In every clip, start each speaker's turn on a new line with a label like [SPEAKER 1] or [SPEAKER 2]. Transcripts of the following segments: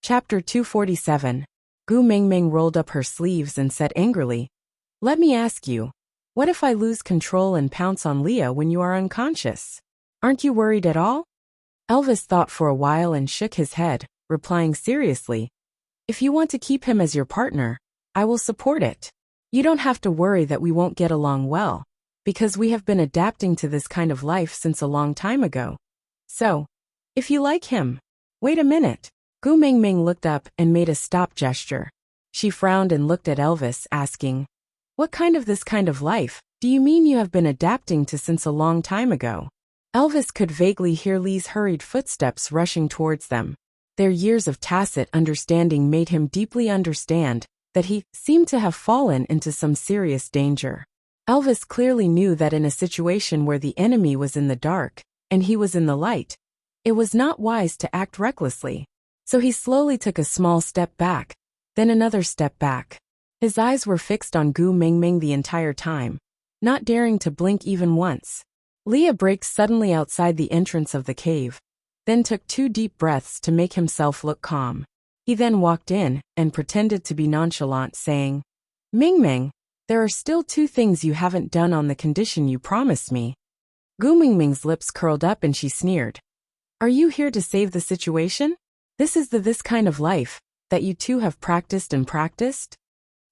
[SPEAKER 1] Chapter 247. Gu Mingming rolled up her sleeves and said angrily, "Let me ask you, what if I lose control and pounce on Leah when you are unconscious? Aren't you worried at all?" Elvis thought for a while and shook his head, replying seriously, "If you want to keep him as your partner, I will support it. You don't have to worry that we won't get along well, because we have been adapting to this kind of life since a long time ago. So, if you like him." "Wait a minute." Gu Mingming looked up and made a stop gesture. She frowned and looked at Elvis, asking, "What kind of life do you mean you have been adapting to since a long time ago?" Elvis could vaguely hear Lee's hurried footsteps rushing towards them. Their years of tacit understanding made him deeply understand that he seemed to have fallen into some serious danger. Elvis clearly knew that in a situation where the enemy was in the dark and he was in the light, it was not wise to act recklessly. So he slowly took a small step back, then another step back. His eyes were fixed on Gu Mingming the entire time, not daring to blink even once. Leah braked suddenly outside the entrance of the cave, then took 2 deep breaths to make himself look calm. He then walked in and pretended to be nonchalant, saying, "Mingming, there are still 2 things you haven't done on the condition you promised me." Gu Mingming's lips curled up and she sneered. "Are you here to save the situation? This is this kind of life that you two have practiced and practiced?"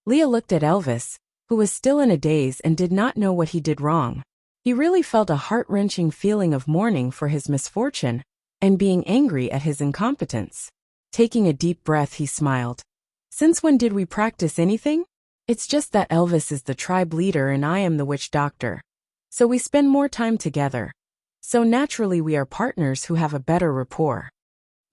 [SPEAKER 1] Leah looked at Elvis, who was still in a daze and did not know what he did wrong. He really felt a heart-wrenching feeling of mourning for his misfortune and being angry at his incompetence. Taking a deep breath, he smiled. "Since when did we practice anything? It's just that Elvis is the tribe leader and I am the witch doctor. So we spend more time together. So naturally we are partners who have a better rapport."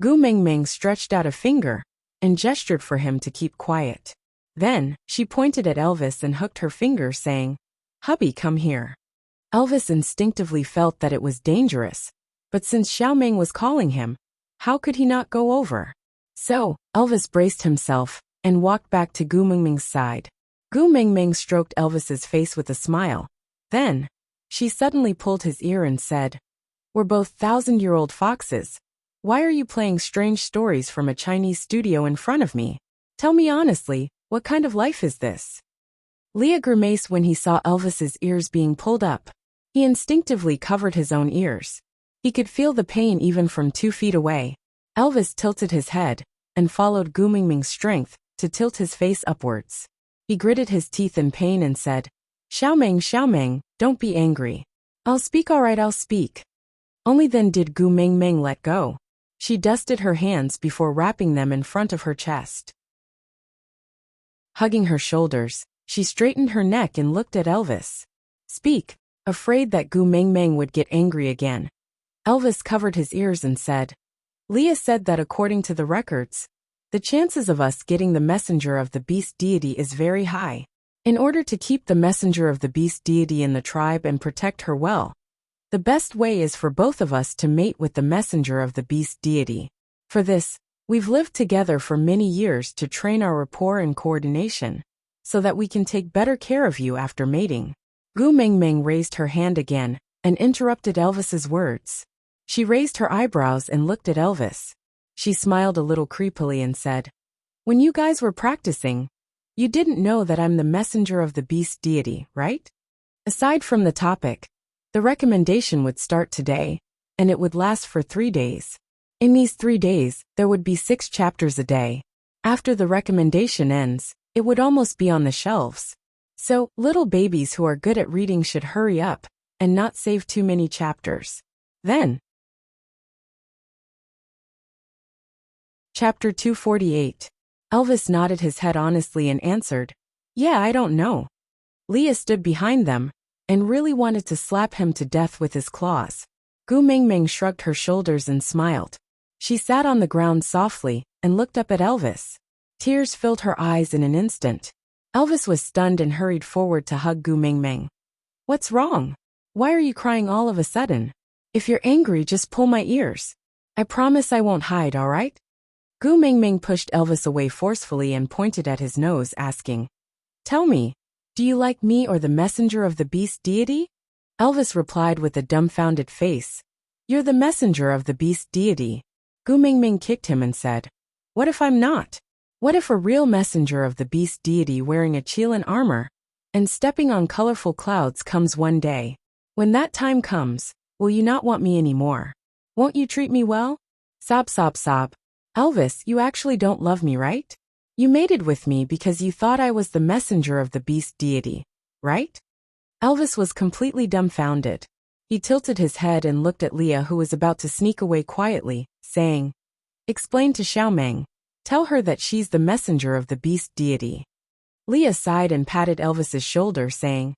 [SPEAKER 1] Gu Mingming stretched out a finger and gestured for him to keep quiet. Then, she pointed at Elvis and hooked her finger, saying, "Hubby, come here." Elvis instinctively felt that it was dangerous, but since Xiaoming was calling him, how could he not go over? So, Elvis braced himself and walked back to Gu Mingming's side. Gu Mingming stroked Elvis's face with a smile. Then, she suddenly pulled his ear and said, "We're both 1,000-year-old foxes. Why are you playing strange stories from a Chinese studio in front of me? Tell me honestly, what kind of life is this?" Leah grimaced when he saw Elvis's ears being pulled up. He instinctively covered his own ears. He could feel the pain even from 2 feet away. Elvis tilted his head and followed Gu Mingming's strength to tilt his face upwards. He gritted his teeth in pain and said, Xiaoming, don't be angry. I'll speak, all right, I'll speak." Only then did Gu Mingming let go. She dusted her hands before wrapping them in front of her chest. Hugging her shoulders, she straightened her neck and looked at Elvis. "Speak," afraid that Gu Mingming would get angry again. Elvis covered his ears and said, "Leah said that according to the records, the chances of us getting the messenger of the beast deity is very high. In order to keep the messenger of the beast deity in the tribe and protect her well, the best way is for both of us to mate with the messenger of the beast deity. For this, we've lived together for many years to train our rapport and coordination, so that we can take better care of you after mating." Gu Mingming raised her hand again and interrupted Elvis's words. She raised her eyebrows and looked at Elvis. She smiled a little creepily and said, "When you guys were practicing, you didn't know that I'm the messenger of the beast deity, right?" Aside from the topic, the recommendation would start today, and it would last for 3 days. In these 3 days, there would be 6 chapters a day. After the recommendation ends, it would almost be on the shelves. So, little babies who are good at reading should hurry up and not save too many chapters. Then, Chapter 248. Elvis nodded his head honestly and answered, "Yeah, I don't know." Leah stood behind them and really wanted to slap him to death with his claws. Gu Mingming shrugged her shoulders and smiled. She sat on the ground softly and looked up at Elvis. Tears filled her eyes in an instant. Elvis was stunned and hurried forward to hug Gu Mingming. "What's wrong? Why are you crying all of a sudden? If you're angry, just pull my ears. I promise I won't hide, all right?" Gu Mingming pushed Elvis away forcefully and pointed at his nose, asking, "Tell me, do you like me or the messenger of the beast deity?" Elvis replied with a dumbfounded face, "You're the messenger of the beast deity." Gu Mingming kicked him and said, What if I'm not? What if a real messenger of the beast deity wearing a Chilean armor and stepping on colorful clouds comes one day? When that time comes, will you not want me anymore? Won't you treat me well? Sob, sob, sob. Elvis, you actually don't love me, right? You mated with me because you thought I was the messenger of the beast deity, right? Elvis was completely dumbfounded. He tilted his head and looked at Leah, who was about to sneak away quietly, saying, "Explain to Xiaomeng. Tell her that she's the messenger of the beast deity." Leah sighed and patted Elvis's shoulder, saying,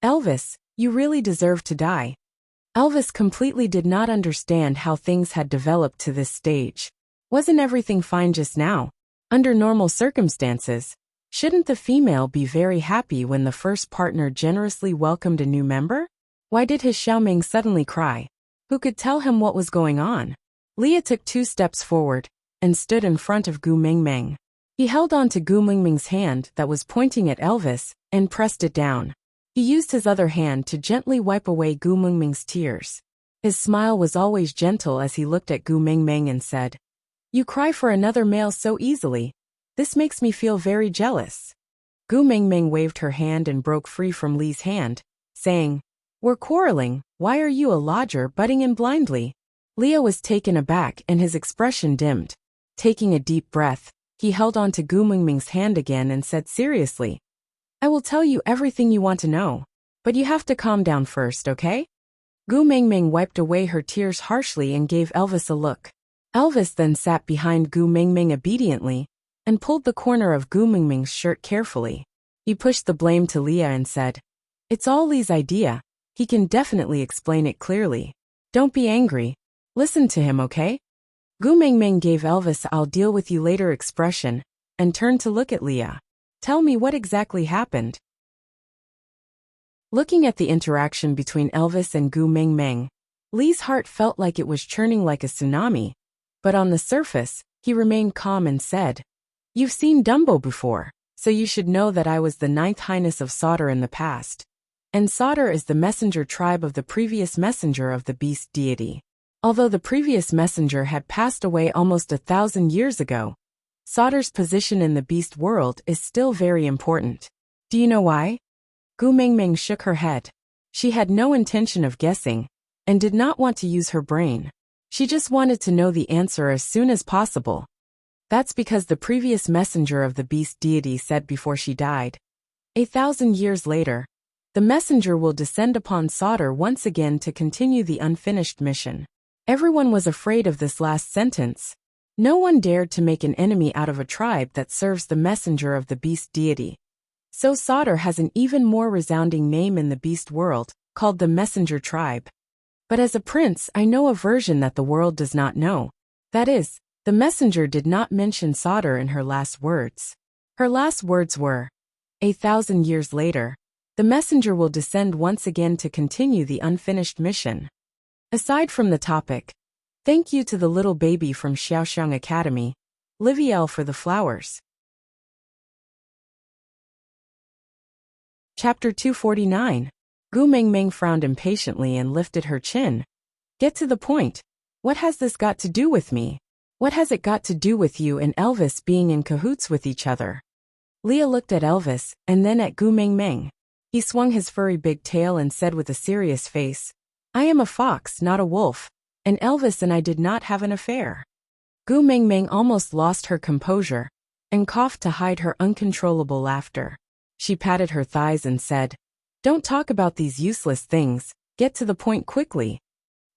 [SPEAKER 1] "Elvis, you really deserve to die." Elvis completely did not understand how things had developed to this stage. Wasn't everything fine just now? Under normal circumstances, shouldn't the female be very happy when the first partner generously welcomed a new member? Why did his Xiaoming suddenly cry? Who could tell him what was going on? Leah took 2 steps forward and stood in front of Gu Mingming. He held on to Gu Mingming's hand that was pointing at Elvis and pressed it down. He used his other hand to gently wipe away Gu Mingming's tears. His smile was always gentle as he looked at Gu Mingming and said, "You cry for another male so easily. This makes me feel very jealous." Gu Mingming waved her hand and broke free from Li's hand, saying, "We're quarreling. Why are you a lodger butting in blindly?" Leah was taken aback and his expression dimmed. Taking a deep breath, he held on to Gu Mingming's hand again and said seriously, "I will tell you everything you want to know, but you have to calm down first, okay?" Gu Mingming wiped away her tears harshly and gave Elvis a look. Elvis then sat behind Gu Mingming obediently and pulled the corner of Gu Mingming's shirt carefully. He pushed the blame to Leah and said, "It's all Li's idea. He can definitely explain it clearly. Don't be angry. Listen to him, okay?" Gu Mingming gave Elvis a "I'll deal with you later" expression and turned to look at Leah. "Tell me what exactly happened." Looking at the interaction between Elvis and Gu Mingming, Li's heart felt like it was churning like a tsunami, but on the surface, he remained calm and said, "You've seen Dumbo before, so you should know that I was the 9th highness of Sauter in the past. And Sauter is the messenger tribe of the previous messenger of the beast deity. Although the previous messenger had passed away almost 1,000 years ago, Sauter's position in the beast world is still very important. Do you know why?" Gu Mingming shook her head. She had no intention of guessing and did not want to use her brain. She just wanted to know the answer as soon as possible. That's because the previous messenger of the beast deity said before she died, 1,000 years later, the messenger will descend upon Sauter once again to continue the unfinished mission. Everyone was afraid of this last sentence. No one dared to make an enemy out of a tribe that serves the messenger of the beast deity. So Sauter has an even more resounding name in the beast world, called the messenger tribe. But as a prince, I know a version that the world does not know. That is, the messenger did not mention Sauter in her last words. Her last words were, 1,000 years later, the messenger will descend once again to continue the unfinished mission. Aside from the topic, thank you to the little baby from Xiaoxiang Academy, Liviel, for the flowers. Chapter 249. Gu Mingming frowned impatiently and lifted her chin. "Get to the point. What has this got to do with me? What has it got to do with you and Elvis being in cahoots with each other?" Leah looked at Elvis and then at Gu Mingming. He swung his furry big tail and said with a serious face, "I am a fox, not a wolf, and Elvis and I did not have an affair." Gu Mingming almost lost her composure and coughed to hide her uncontrollable laughter. She patted her thighs and said, "Don't talk about these useless things, get to the point quickly."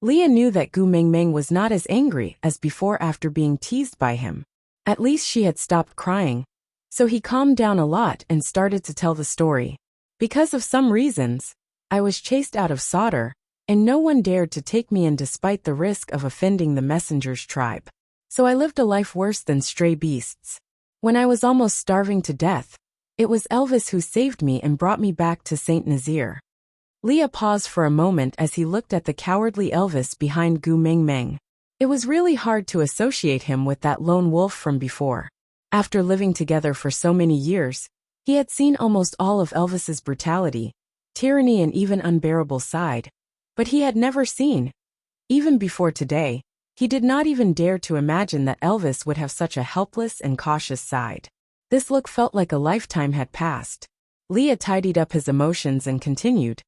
[SPEAKER 1] Leah knew that Gu Mingming was not as angry as before after being teased by him. At least she had stopped crying. So he calmed down a lot and started to tell the story. "Because of some reasons, I was chased out of Sauter, and no one dared to take me in despite the risk of offending the messenger's tribe. So I lived a life worse than stray beasts. When I was almost starving to death, it was Elvis who saved me and brought me back to Saint Nazaire." Leah paused for a moment as he looked at the cowardly Elvis behind Gu Mingming. It was really hard to associate him with that lone wolf from before. After living together for so many years, he had seen almost all of Elvis's brutality, tyranny and even unbearable side. But he had never seen, even before today, He did not even dare to imagine that Elvis would have such a helpless and cautious side. This look felt like a lifetime had passed. Leah tidied up his emotions and continued.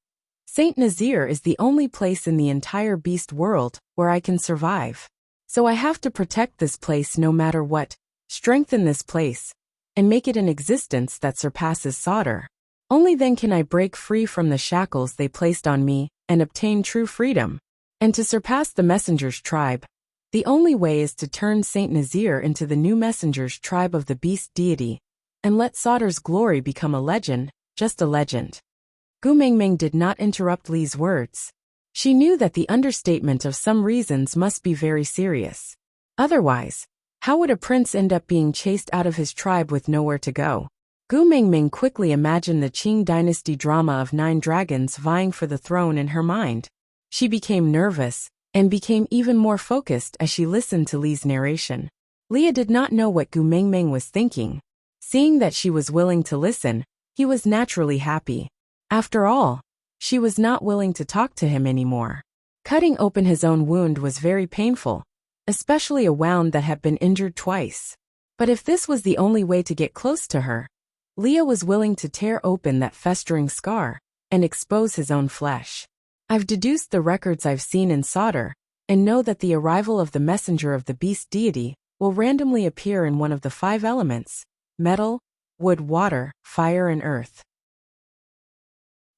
[SPEAKER 1] Saint Nazir is the only place in the entire beast world where I can survive. So I have to protect this place no matter what, strengthen this place, and make it an existence that surpasses Sodor. Only then can I break free from the shackles they placed on me and obtain true freedom. And to surpass the messenger's tribe, the only way is to turn Saint Nazir into the new messenger's tribe of the beast deity, and let Sodor's glory become a legend, just a legend. Gu Mingming did not interrupt Li's words. She knew that the understatement of some reasons must be very serious. Otherwise, how would a prince end up being chased out of his tribe with nowhere to go? Gu Mingming quickly imagined the Qing dynasty drama of 9 dragons vying for the throne in her mind. She became nervous, and became even more focused as she listened to Li's narration. Leah did not know what Gu Mingming was thinking. Seeing that she was willing to listen, he was naturally happy. After all, she was not willing to talk to him anymore. Cutting open his own wound was very painful, especially a wound that had been injured twice. But if this was the only way to get close to her, Leah was willing to tear open that festering scar and expose his own flesh. I've deduced the records I've seen in Sodor, and know that the arrival of the messenger of the beast deity will randomly appear in one of the 5 elements: metal, wood, water, fire, and earth.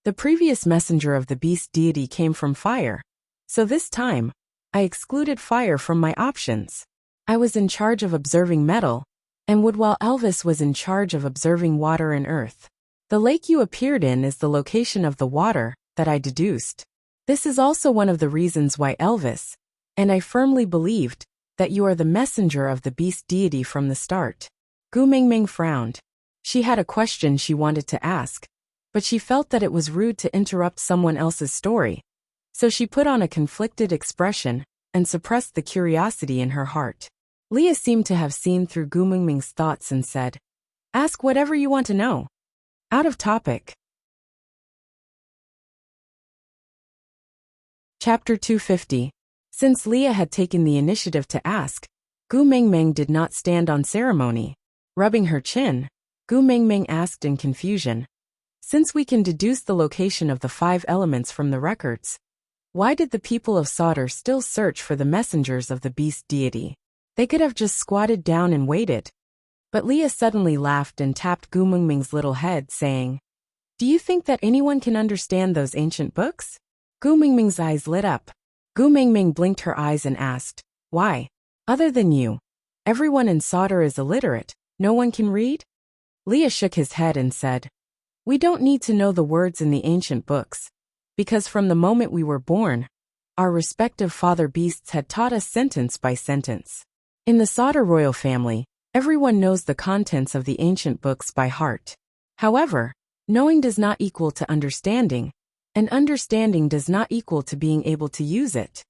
[SPEAKER 1] The previous messenger of the beast deity came from fire, so this time, I excluded fire from my options. I was in charge of observing metal, and wood, while Elvis was in charge of observing water and earth. The lake you appeared in is the location of the water that I deduced. This is also one of the reasons why Elvis, and I firmly believed, that you are the messenger of the beast deity from the start. Gu Mingming frowned. She had a question she wanted to ask, but she felt that it was rude to interrupt someone else's story, so she put on a conflicted expression and suppressed the curiosity in her heart. Leah seemed to have seen through Gu Mingming's thoughts and said, "Ask whatever you want to know." Out of topic. Chapter 250. Since Leah had taken the initiative to ask, Gu Mingming did not stand on ceremony. Rubbing her chin, Gu Mingming asked in confusion, "Since we can deduce the location of the 5 elements from the records, why did the people of Sodor still search for the messengers of the beast deity? They could have just squatted down and waited." But Leah suddenly laughed and tapped Gu Mingming's little head, saying, "Do you think that anyone can understand those ancient books?" Gu Mingming's eyes lit up. Gu Mingming blinked her eyes and asked, "Why? Other than you, everyone in Sodor is illiterate. No one can read?" Leah shook his head and said, "We don't need to know the words in the ancient books, because from the moment we were born, our respective father beasts had taught us sentence by sentence. In the Sodor royal family, everyone knows the contents of the ancient books by heart. However, knowing does not equal to understanding, and understanding does not equal to being able to use it."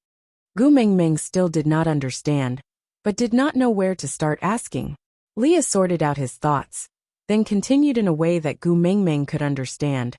[SPEAKER 1] Gu Mingming still did not understand, but did not know where to start asking. Leah sorted out his thoughts, then continued in a way that Gu Mingming could understand.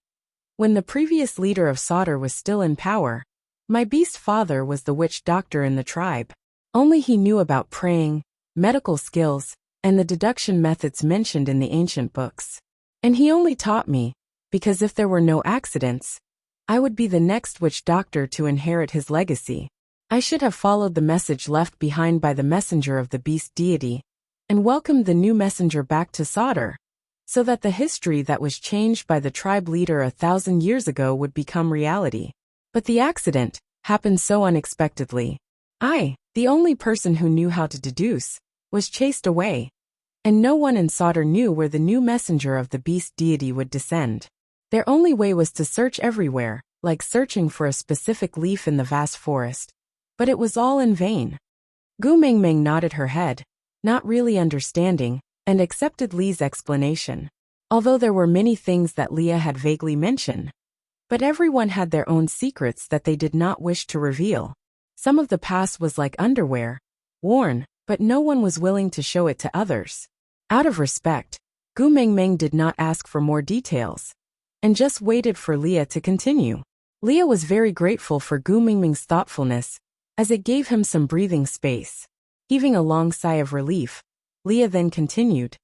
[SPEAKER 1] "When the previous leader of Sodor was still in power, my beast father was the witch doctor in the tribe. Only he knew about praying, medical skills, and the deduction methods mentioned in the ancient books. And he only taught me, because if there were no accidents, I would be the next witch doctor to inherit his legacy. I should have followed the message left behind by the messenger of the beast deity, and welcomed the new messenger back to Sodor, so that the history that was changed by the tribe leader 1,000 years ago would become reality. But the accident happened so unexpectedly. I, the only person who knew how to deduce, was chased away, and no one in Sodor knew where the new messenger of the beast deity would descend. Their only way was to search everywhere, like searching for a specific leaf in the vast forest. But it was all in vain." Gu Mingming nodded her head, not really understanding, and accepted Li's explanation. Although there were many things that Leah had vaguely mentioned, but everyone had their own secrets that they did not wish to reveal. Some of the past was like underwear, worn, but no one was willing to show it to others. Out of respect, Gu Mingming did not ask for more details, and just waited for Leah to continue. Leah was very grateful for Gu Mingming's thoughtfulness, as it gave him some breathing space. Heaving a long sigh of relief, Leah then continued,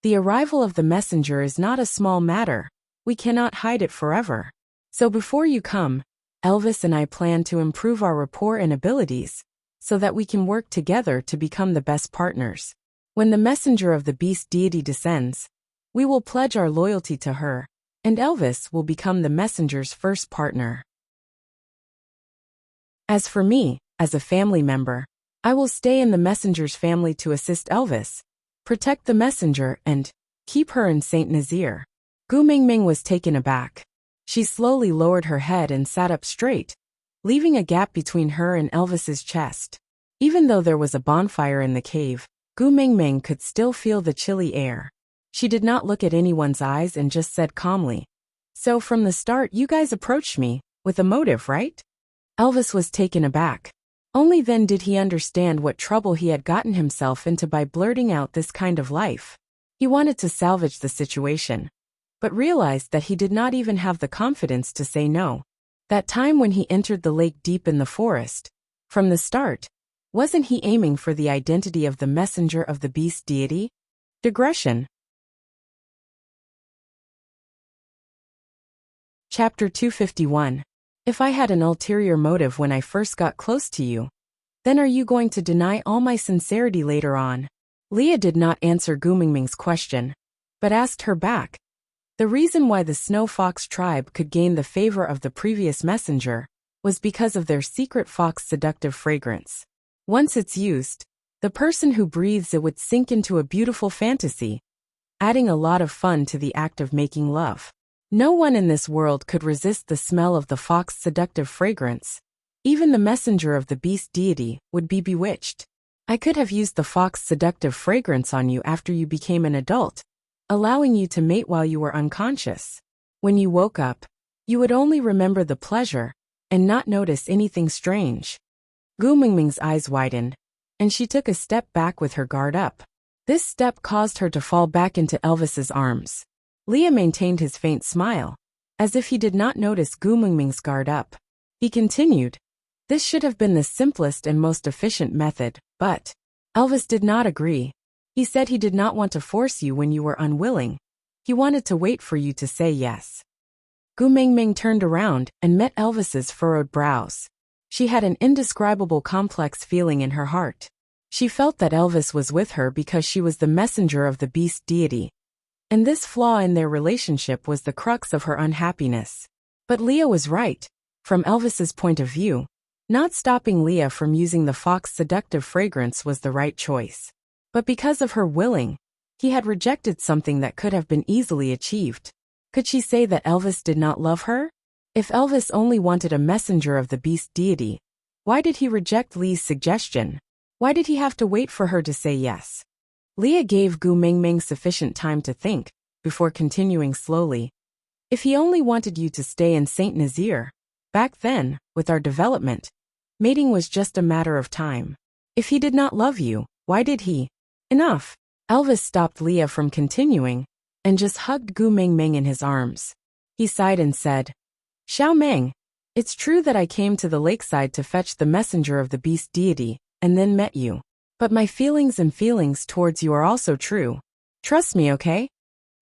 [SPEAKER 1] "The arrival of the messenger is not a small matter. We cannot hide it forever. So before you come, Elvis and I plan to improve our rapport and abilities, so that we can work together to become the best partners. When the messenger of the beast deity descends, we will pledge our loyalty to her, and Elvis will become the messenger's first partner. As for me, as a family member, I will stay in the messenger's family to assist Elvis, protect the messenger, and keep her in Saint Nazaire." Gu Mingming was taken aback. She slowly lowered her head and sat up straight, leaving a gap between her and Elvis's chest. Even though there was a bonfire in the cave, Gu Mingming could still feel the chilly air. She did not look at anyone's eyes and just said calmly, "So from the start you guys approached me, with a motive, right?" Elvis was taken aback. Only then did he understand what trouble he had gotten himself into by blurting out this kind of life. He wanted to salvage the situation, but realized that he did not even have the confidence to say no. That time when he entered the lake deep in the forest, from the start, wasn't he aiming for the identity of the messenger of the beast deity? Digression. Chapter 251. If I had an ulterior motive when I first got close to you, then are you going to deny all my sincerity later on? Leah did not answer Gu Mingming's question, but asked her back. The reason why the Snow Fox tribe could gain the favor of the previous messenger was because of their secret fox seductive fragrance. Once it's used, the person who breathes it would sink into a beautiful fantasy, adding a lot of fun to the act of making love. No one in this world could resist the smell of the fox seductive fragrance. Even the messenger of the beast deity would be bewitched. I could have used the fox seductive fragrance on you after you became an adult, allowing you to mate while you were unconscious. When you woke up, you would only remember the pleasure and not notice anything strange. Gu Mingming's eyes widened, and she took a step back with her guard up. This step caused her to fall back into Elvis's arms. Leah maintained his faint smile, as if he did not notice Gu Mingming's guard up. He continued, "This should have been the simplest and most efficient method, but..." Elvis did not agree. He said he did not want to force you when you were unwilling. He wanted to wait for you to say yes. Gu Mingming turned around and met Elvis's furrowed brows. She had an indescribable complex feeling in her heart. She felt that Elvis was with her because she was the messenger of the beast deity, and this flaw in their relationship was the crux of her unhappiness. But Leah was right. From Elvis's point of view, not stopping Leah from using the fox seductive fragrance was the right choice. But because of her willing, he had rejected something that could have been easily achieved. Could she say that Elvis did not love her? If Elvis only wanted a messenger of the beast deity, why did he reject Lee's suggestion? Why did he have to wait for her to say yes? Leah gave Gu Mingming sufficient time to think, before continuing slowly. "If he only wanted you to stay in Saint Nazaire, back then, with our development, mating was just a matter of time. If he did not love you, why did he?" Enough. Elvis stopped Leah from continuing, and just hugged Gu Mingming in his arms. He sighed and said, "Xiao Meng, it's true that I came to the lakeside to fetch the messenger of the beast deity, and then met you. But my feelings towards you are also true. Trust me, okay?"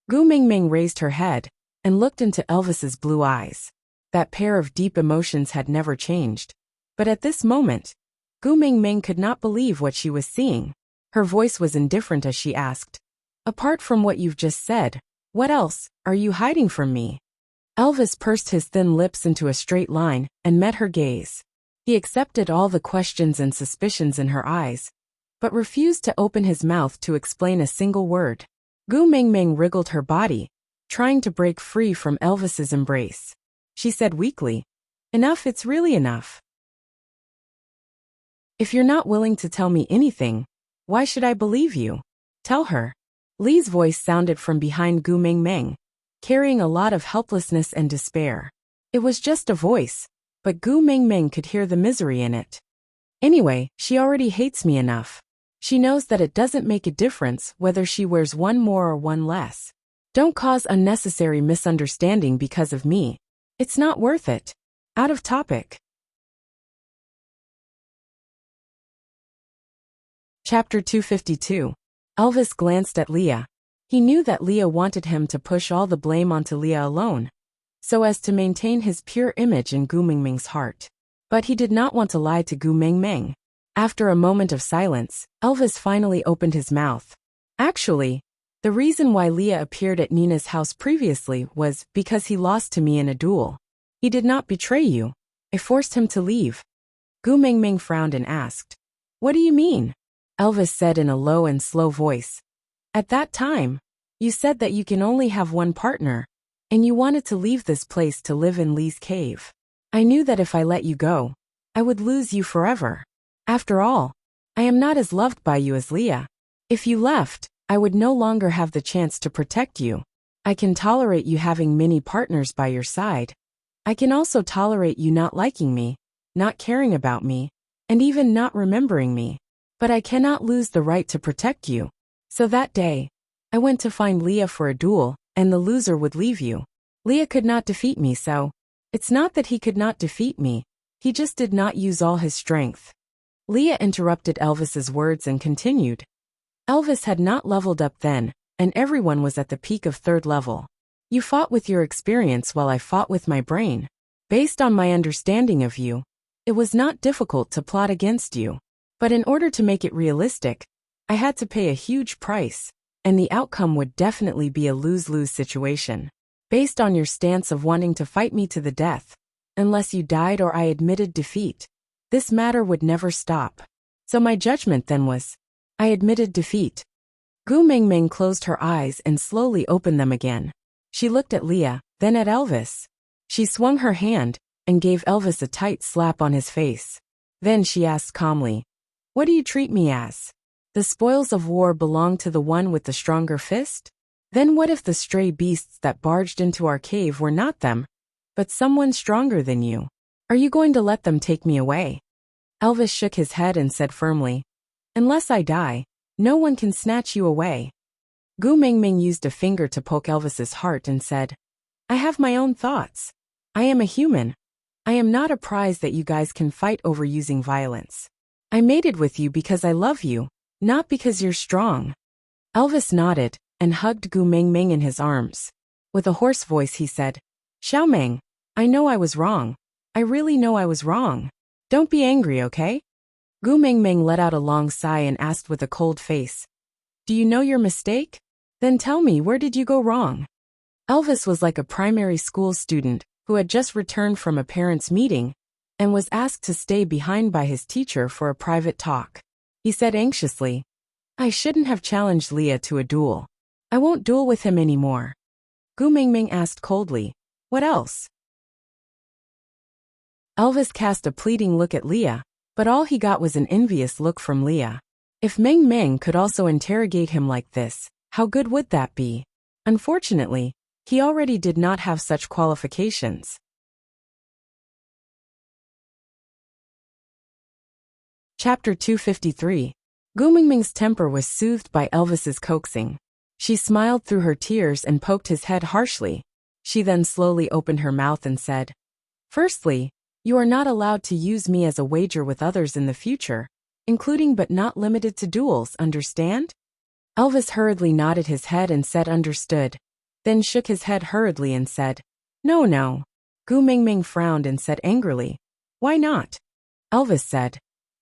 [SPEAKER 1] Gu Mingming raised her head and looked into Elvis's blue eyes. That pair of deep emotions had never changed. But at this moment, Gu Mingming could not believe what she was seeing. Her voice was indifferent as she asked, "Apart from what you've just said, what else are you hiding from me?" Elvis pursed his thin lips into a straight line and met her gaze. He accepted all the questions and suspicions in her eyes, but refused to open his mouth to explain a single word. Gu Mingming wriggled her body, trying to break free from Elvis's embrace. She said weakly, "Enough, it's really enough. If you're not willing to tell me anything, why should I believe you? Tell her." Lee's voice sounded from behind Gu Mingming, carrying a lot of helplessness and despair. It was just a voice, but Gu Mingming could hear the misery in it. "Anyway, she already hates me enough. She knows that it doesn't make a difference whether she wears one more or one less. Don't cause unnecessary misunderstanding because of me. It's not worth it." Out of topic. Chapter 252. Elvis glanced at Leah. He knew that Leah wanted him to push all the blame onto Leah alone, so as to maintain his pure image in Gu Mingming's heart. But he did not want to lie to Gu Mingming. After a moment of silence, Elvis finally opened his mouth. Actually, the reason why Leah appeared at Nina's house previously was because he lost to me in a duel. He did not betray you. I forced him to leave. Gu Mingming frowned and asked, "What do you mean?" Elvis said in a low and slow voice. "At that time, you said that you can only have one partner, and you wanted to leave this place to live in Lee's cave. I knew that if I let you go, I would lose you forever. After all, I am not as loved by you as Leah. If you left, I would no longer have the chance to protect you. I can tolerate you having many partners by your side. I can also tolerate you not liking me, not caring about me, and even not remembering me. But I cannot lose the right to protect you. So that day, I went to find Leah for a duel, and the loser would leave you. Leah could not defeat me, so it's not that he could not defeat me, he just did not use all his strength." Leah interrupted Elvis's words and continued. Elvis had not leveled up then, and everyone was at the peak of 3rd level. You fought with your experience while I fought with my brain. Based on my understanding of you, it was not difficult to plot against you. But in order to make it realistic, I had to pay a huge price, and the outcome would definitely be a lose-lose situation. Based on your stance of wanting to fight me to the death, unless you died or I admitted defeat, this matter would never stop. So my judgment then was, I admitted defeat. Gu Mingming closed her eyes and slowly opened them again. She looked at Leah, then at Elvis. She swung her hand and gave Elvis a tight slap on his face. Then she asked calmly, "What do you treat me as? The spoils of war belong to the one with the stronger fist? Then what if the stray beasts that barged into our cave were not them, but someone stronger than you? Are you going to let them take me away?" Elvis shook his head and said firmly, "Unless I die, no one can snatch you away." Gu Mingming used a finger to poke Elvis's heart and said, "I have my own thoughts. I am a human. I am not a prize that you guys can fight over using violence. I mated with you because I love you, not because you're strong." Elvis nodded and hugged Gu Mingming in his arms. With a hoarse voice he said, "Xiaoming, I know I was wrong. I really know I was wrong. Don't be angry, okay?" Gu Mingming let out a long sigh and asked with a cold face, "Do you know your mistake? Then tell me, where did you go wrong?" Elvis was like a primary school student who had just returned from a parents' meeting and was asked to stay behind by his teacher for a private talk. He said anxiously, "I shouldn't have challenged Leah to a duel. I won't duel with him anymore." Gu Mingming asked coldly, "What else?" Elvis cast a pleading look at Leah, but all he got was an envious look from Leah. If Ming could also interrogate him like this, how good would that be? Unfortunately, he already did not have such qualifications. Chapter 253. Gu Mingming's temper was soothed by Elvis's coaxing. She smiled through her tears and poked his head harshly. She then slowly opened her mouth and said, "Firstly, you are not allowed to use me as a wager with others in the future, including but not limited to duels, understand?" Elvis hurriedly nodded his head and said understood, then shook his head hurriedly and said, "No, no." Gu Mingming frowned and said angrily, "Why not?" Elvis said,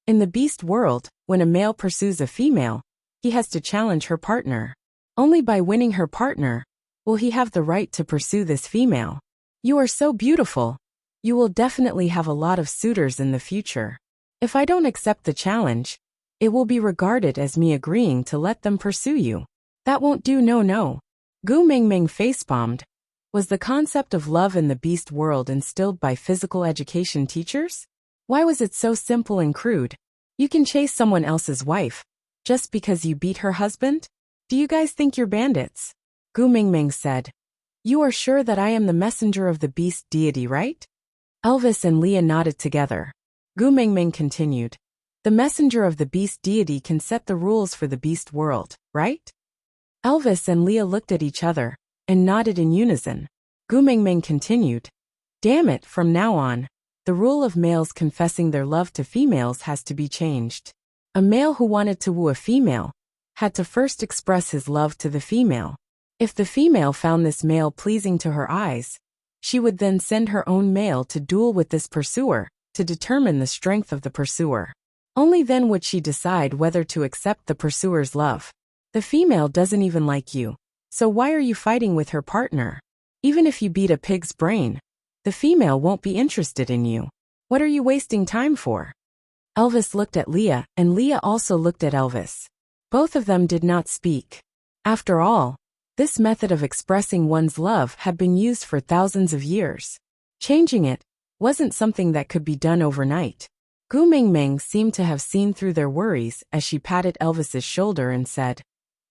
[SPEAKER 1] "In the beast world, when a male pursues a female, he has to challenge her partner. Only by winning her partner will he have the right to pursue this female. You are so beautiful. You will definitely have a lot of suitors in the future. If I don't accept the challenge, it will be regarded as me agreeing to let them pursue you. That won't do, no, no." Gu Mingming facepalmed. Was the concept of love in the beast world instilled by physical education teachers? Why was it so simple and crude? You can chase someone else's wife just because you beat her husband? Do you guys think you're bandits? Gu Mingming said, "You are sure that I am the messenger of the beast deity, right?" Elvis and Leah nodded together. Gu Mingming continued, "The messenger of the beast deity can set the rules for the beast world, right?" Elvis and Leah looked at each other and nodded in unison. Gu Mingming continued, "Damn it, from now on, the rule of males confessing their love to females has to be changed. A male who wanted to woo a female had to first express his love to the female. If the female found this male pleasing to her eyes, she would then send her own male to duel with this pursuer to determine the strength of the pursuer. Only then would she decide whether to accept the pursuer's love. The female doesn't even like you, so why are you fighting with her partner? Even if you beat a pig's brain, the female won't be interested in you. What are you wasting time for? Elvis looked at Leah, and Leah also looked at Elvis. Both of them did not speak. After all, this method of expressing one's love had been used for thousands of years. Changing it wasn't something that could be done overnight. Gu Mingming seemed to have seen through their worries as she patted Elvis's shoulder and said,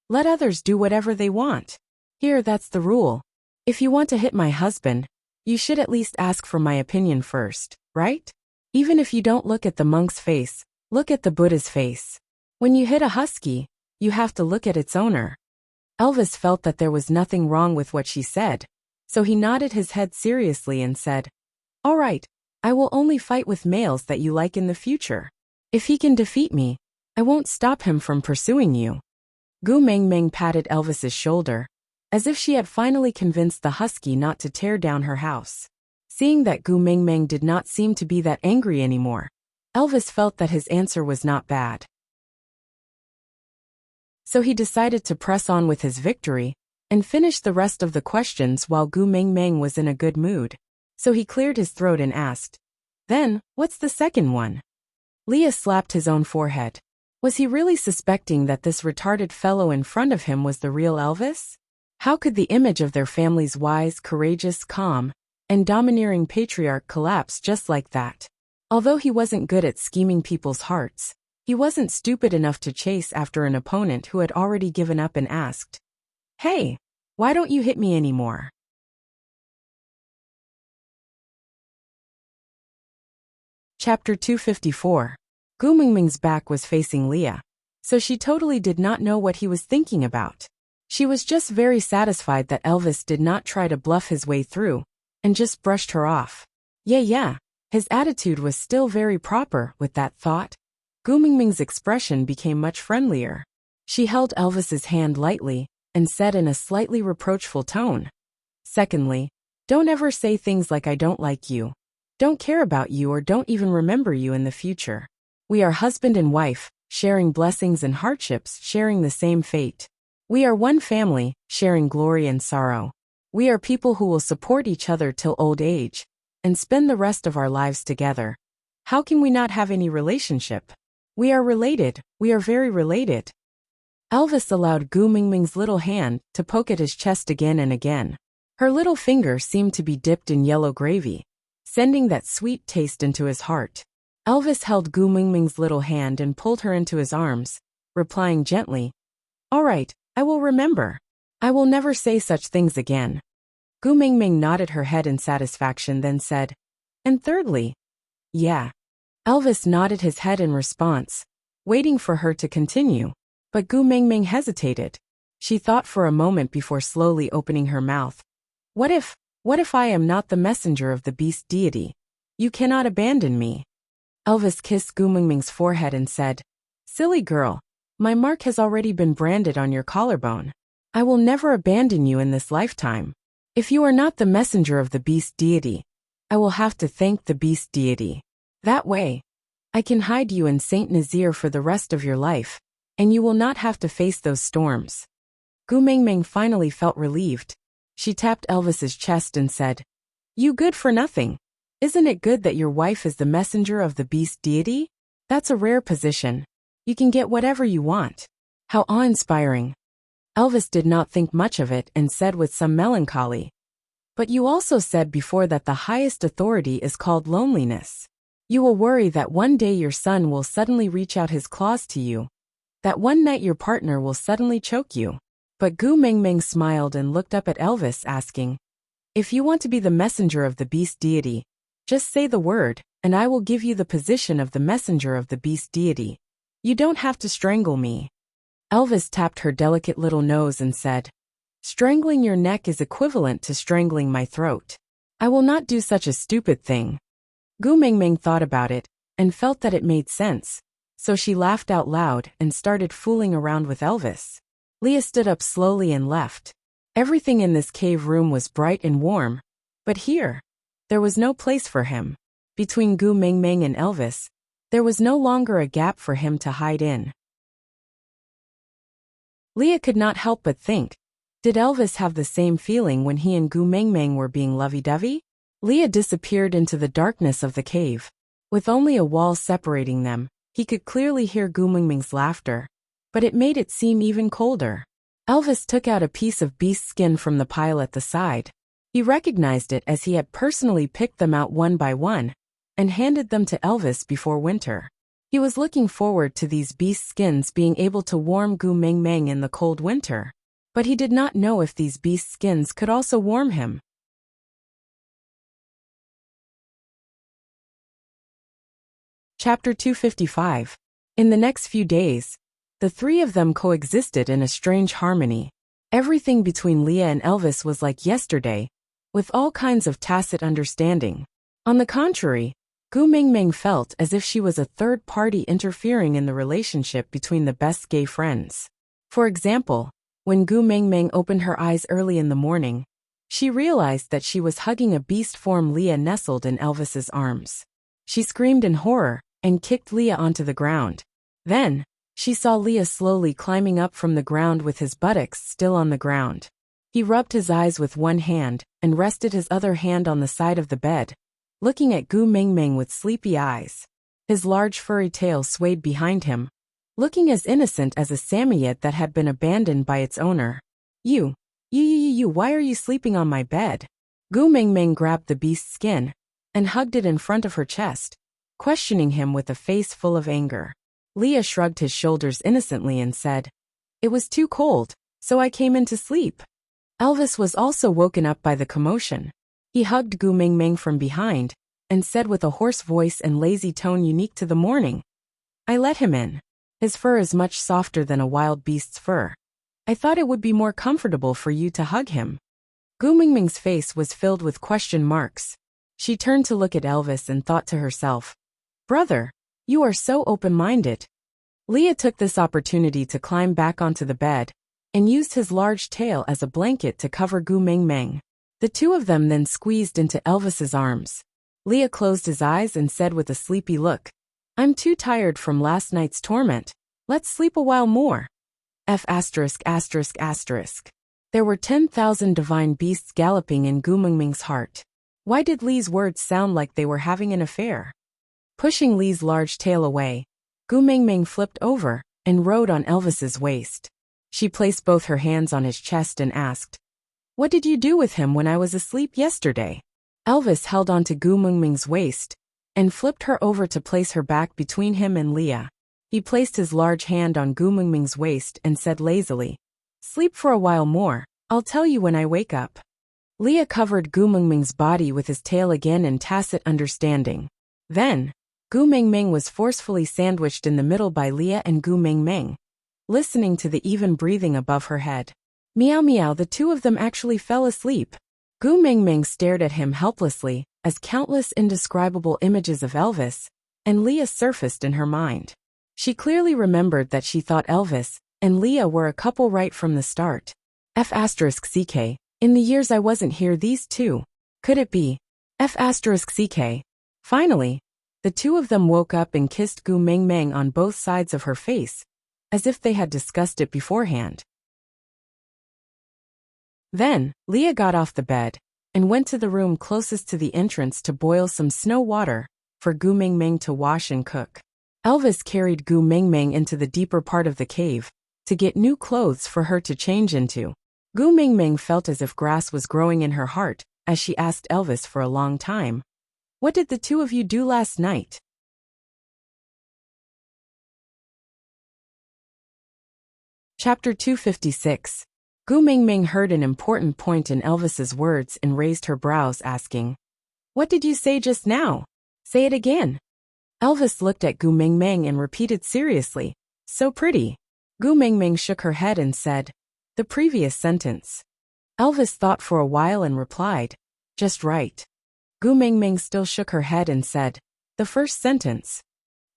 [SPEAKER 1] "Let others do whatever they want. Here, that's the rule. If you want to hit my husband, you should at least ask for my opinion first, right? Even if you don't look at the monk's face, look at the Buddha's face. When you hit a husky, you have to look at its owner." Elvis felt that there was nothing wrong with what she said, so he nodded his head seriously and said, "All right, I will only fight with males that you like in the future. If he can defeat me, I won't stop him from pursuing you." Gu Mingming patted Elvis's shoulder, as if she had finally convinced the husky not to tear down her house. Seeing that Gu Mingming did not seem to be that angry anymore, Elvis felt that his answer was not bad. So he decided to press on with his victory and finish the rest of the questions while Gu Mingming was in a good mood. So he cleared his throat and asked, "Then, what's the second one?" Leah slapped his own forehead. Was he really suspecting that this retarded fellow in front of him was the real Elvis? How could the image of their family's wise, courageous, calm, and domineering patriarch collapse just like that? Although he wasn't good at scheming people's hearts, he wasn't stupid enough to chase after an opponent who had already given up and asked, "Hey, why don't you hit me anymore?" Chapter 254. Gu Mingming's back was facing Leah, so she totally did not know what he was thinking about. She was just very satisfied that Elvis did not try to bluff his way through, and just brushed her off. Yeah, his attitude was still very proper with that thought. Gu Mingming's expression became much friendlier. She held Elvis's hand lightly and said in a slightly reproachful tone, "Secondly, don't ever say things like I don't like you, don't care about you, or don't even remember you in the future. We are husband and wife, sharing blessings and hardships, sharing the same fate. We are one family, sharing glory and sorrow. We are people who will support each other till old age and spend the rest of our lives together. How can we not have any relationship? We are related, we are very related." Elvis allowed Gu Mingming's little hand to poke at his chest again and again. Her little finger seemed to be dipped in yellow gravy, sending that sweet taste into his heart. Elvis held Gu Mingming's little hand and pulled her into his arms, replying gently, "All right, I will remember. I will never say such things again." Gu Mingming nodded her head in satisfaction, then said, "And thirdly?" "Yeah." Elvis nodded his head in response, waiting for her to continue, but Gu Mingming hesitated. She thought for a moment before slowly opening her mouth. What if I am not the messenger of the beast deity? You cannot abandon me." Elvis kissed Gu Mingming's forehead and said, "Silly girl, my mark has already been branded on your collarbone. I will never abandon you in this lifetime. If you are not the messenger of the beast deity, I will have to thank the beast deity. That way, I can hide you in Saint Nazir for the rest of your life, and you will not have to face those storms." Gu Mingming finally felt relieved. She tapped Elvis's chest and said, "You good for nothing. Isn't it good that your wife is the messenger of the beast deity? That's a rare position. You can get whatever you want. How awe-inspiring." Elvis did not think much of it and said with some melancholy, "But you also said before that the highest authority is called loneliness. You will worry that one day your son will suddenly reach out his claws to you, that one night your partner will suddenly choke you." But Gu Mingming smiled and looked up at Elvis, asking, "If you want to be the messenger of the beast deity, just say the word, and I will give you the position of the messenger of the beast deity. You don't have to strangle me." Elvis tapped her delicate little nose and said, "Strangling your neck is equivalent to strangling my throat. I will not do such a stupid thing." Gu Mingming thought about it and felt that it made sense, So she laughed out loud and started fooling around with Elvis. Leah stood up slowly and left. Everything in this cave room was bright and warm, but here, there was no place for him. Between Gu Mingming and Elvis, there was no longer a gap for him to hide in. Leah could not help but think, did Elvis have the same feeling when he and Gu Mingming were being lovey-dovey? Leah disappeared into the darkness of the cave. With only a wall separating them, he could clearly hear Gu Mingming's laughter, but it made it seem even colder. Elvis took out a piece of beast skin from the pile at the side. He recognized it as he had personally picked them out one by one and handed them to Elvis before winter. He was looking forward to these beast skins being able to warm Gu Mingming in the cold winter, but he did not know if these beast skins could also warm him. Chapter 255. In the next few days, the three of them coexisted in a strange harmony. Everything between Leah and Elvis was like yesterday, with all kinds of tacit understanding. On the contrary, Gu Mingming felt as if she was a third party interfering in the relationship between the best gay friends. For example, when Gu Mingming opened her eyes early in the morning, she realized that she was hugging a beast form Leah nestled in Elvis's arms. She screamed in horror and kicked Leah onto the ground. Then, she saw Leah slowly climbing up from the ground with his buttocks still on the ground. He rubbed his eyes with one hand and rested his other hand on the side of the bed, looking at Gu Mingming with sleepy eyes. His large furry tail swayed behind him, looking as innocent as a Samoyed that had been abandoned by its owner. You, why are you sleeping on my bed? Gu Mingming grabbed the beast's skin and hugged it in front of her chest, questioning him with a face full of anger. Leah shrugged his shoulders innocently and said, "It was too cold, so I came in to sleep." Elvis was also woken up by the commotion. He hugged Gu Mingming from behind and said with a hoarse voice and lazy tone unique to the morning, "I let him in. His fur is much softer than a wild beast's fur. I thought it would be more comfortable for you to hug him." Gu Mingming's face was filled with question marks. She turned to look at Elvis and thought to herself, "Brother, you are so open-minded." Leah took this opportunity to climb back onto the bed and used his large tail as a blanket to cover Gu Mingming. The two of them then squeezed into Elvis's arms. Leah closed his eyes and said with a sleepy look, "I'm too tired from last night's torment. Let's sleep a while more." There were 10,000 divine beasts galloping in Gu Mingming's heart. Why did Lee's words sound like they were having an affair? Pushing Lee's large tail away, Gu Mingming flipped over and rode on Elvis's waist. She placed both her hands on his chest and asked, "What did you do with him when I was asleep yesterday?" Elvis held onto Gu Mingming's waist and flipped her over to place her back between him and Leah. He placed his large hand on Gu Mingming's waist and said lazily, "Sleep for a while more, I'll tell you when I wake up." Leah covered Gu Mingming's body with his tail again in tacit understanding. Then, Gu Mingming was forcefully sandwiched in the middle by Leah and Gu Mingming, listening to the even breathing above her head. Meow meow, the two of them actually fell asleep. Gu Mingming stared at him helplessly as countless indescribable images of Elvis and Leah surfaced in her mind. She clearly remembered that she thought Elvis and Leah were a couple right from the start. F***ck, in the years I wasn't here, these two. Could it be? F***ck. Finally, the two of them woke up and kissed Gu Mingming on both sides of her face, as if they had discussed it beforehand. Then, Leah got off the bed and went to the room closest to the entrance to boil some snow water for Gu Mingming to wash and cook. Elvis carried Gu Mingming into the deeper part of the cave to get new clothes for her to change into. Gu Mingming felt as if grass was growing in her heart as she asked Elvis for a long time, "What did the two of you do last night?" Chapter 256. Gu Mingming heard an important point in Elvis's words and raised her brows, asking, "What did you say just now? Say it again." Elvis looked at Gu Mingming and repeated seriously, "So pretty." Gu Mingming shook her head and said, "The previous sentence." Elvis thought for a while and replied, "Just right." Gu Mingming still shook her head and said, "The first sentence."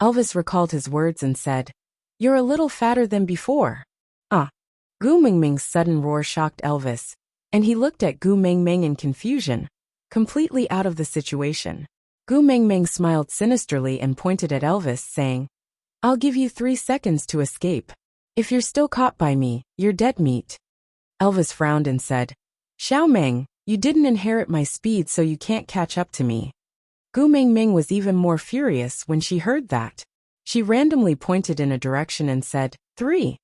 [SPEAKER 1] Elvis recalled his words and said, "You're a little fatter than before." Ah! Gu Mingming's sudden roar shocked Elvis, and he looked at Gu Mingming in confusion, completely out of the situation. Gu Mingming smiled sinisterly and pointed at Elvis, saying, "I'll give you 3 seconds to escape. If you're still caught by me, you're dead meat." Elvis frowned and said, "Xiao Meng, you didn't inherit my speed, so you can't catch up to me." Gu Mingming was even more furious when she heard that. She randomly pointed in a direction and said, 3.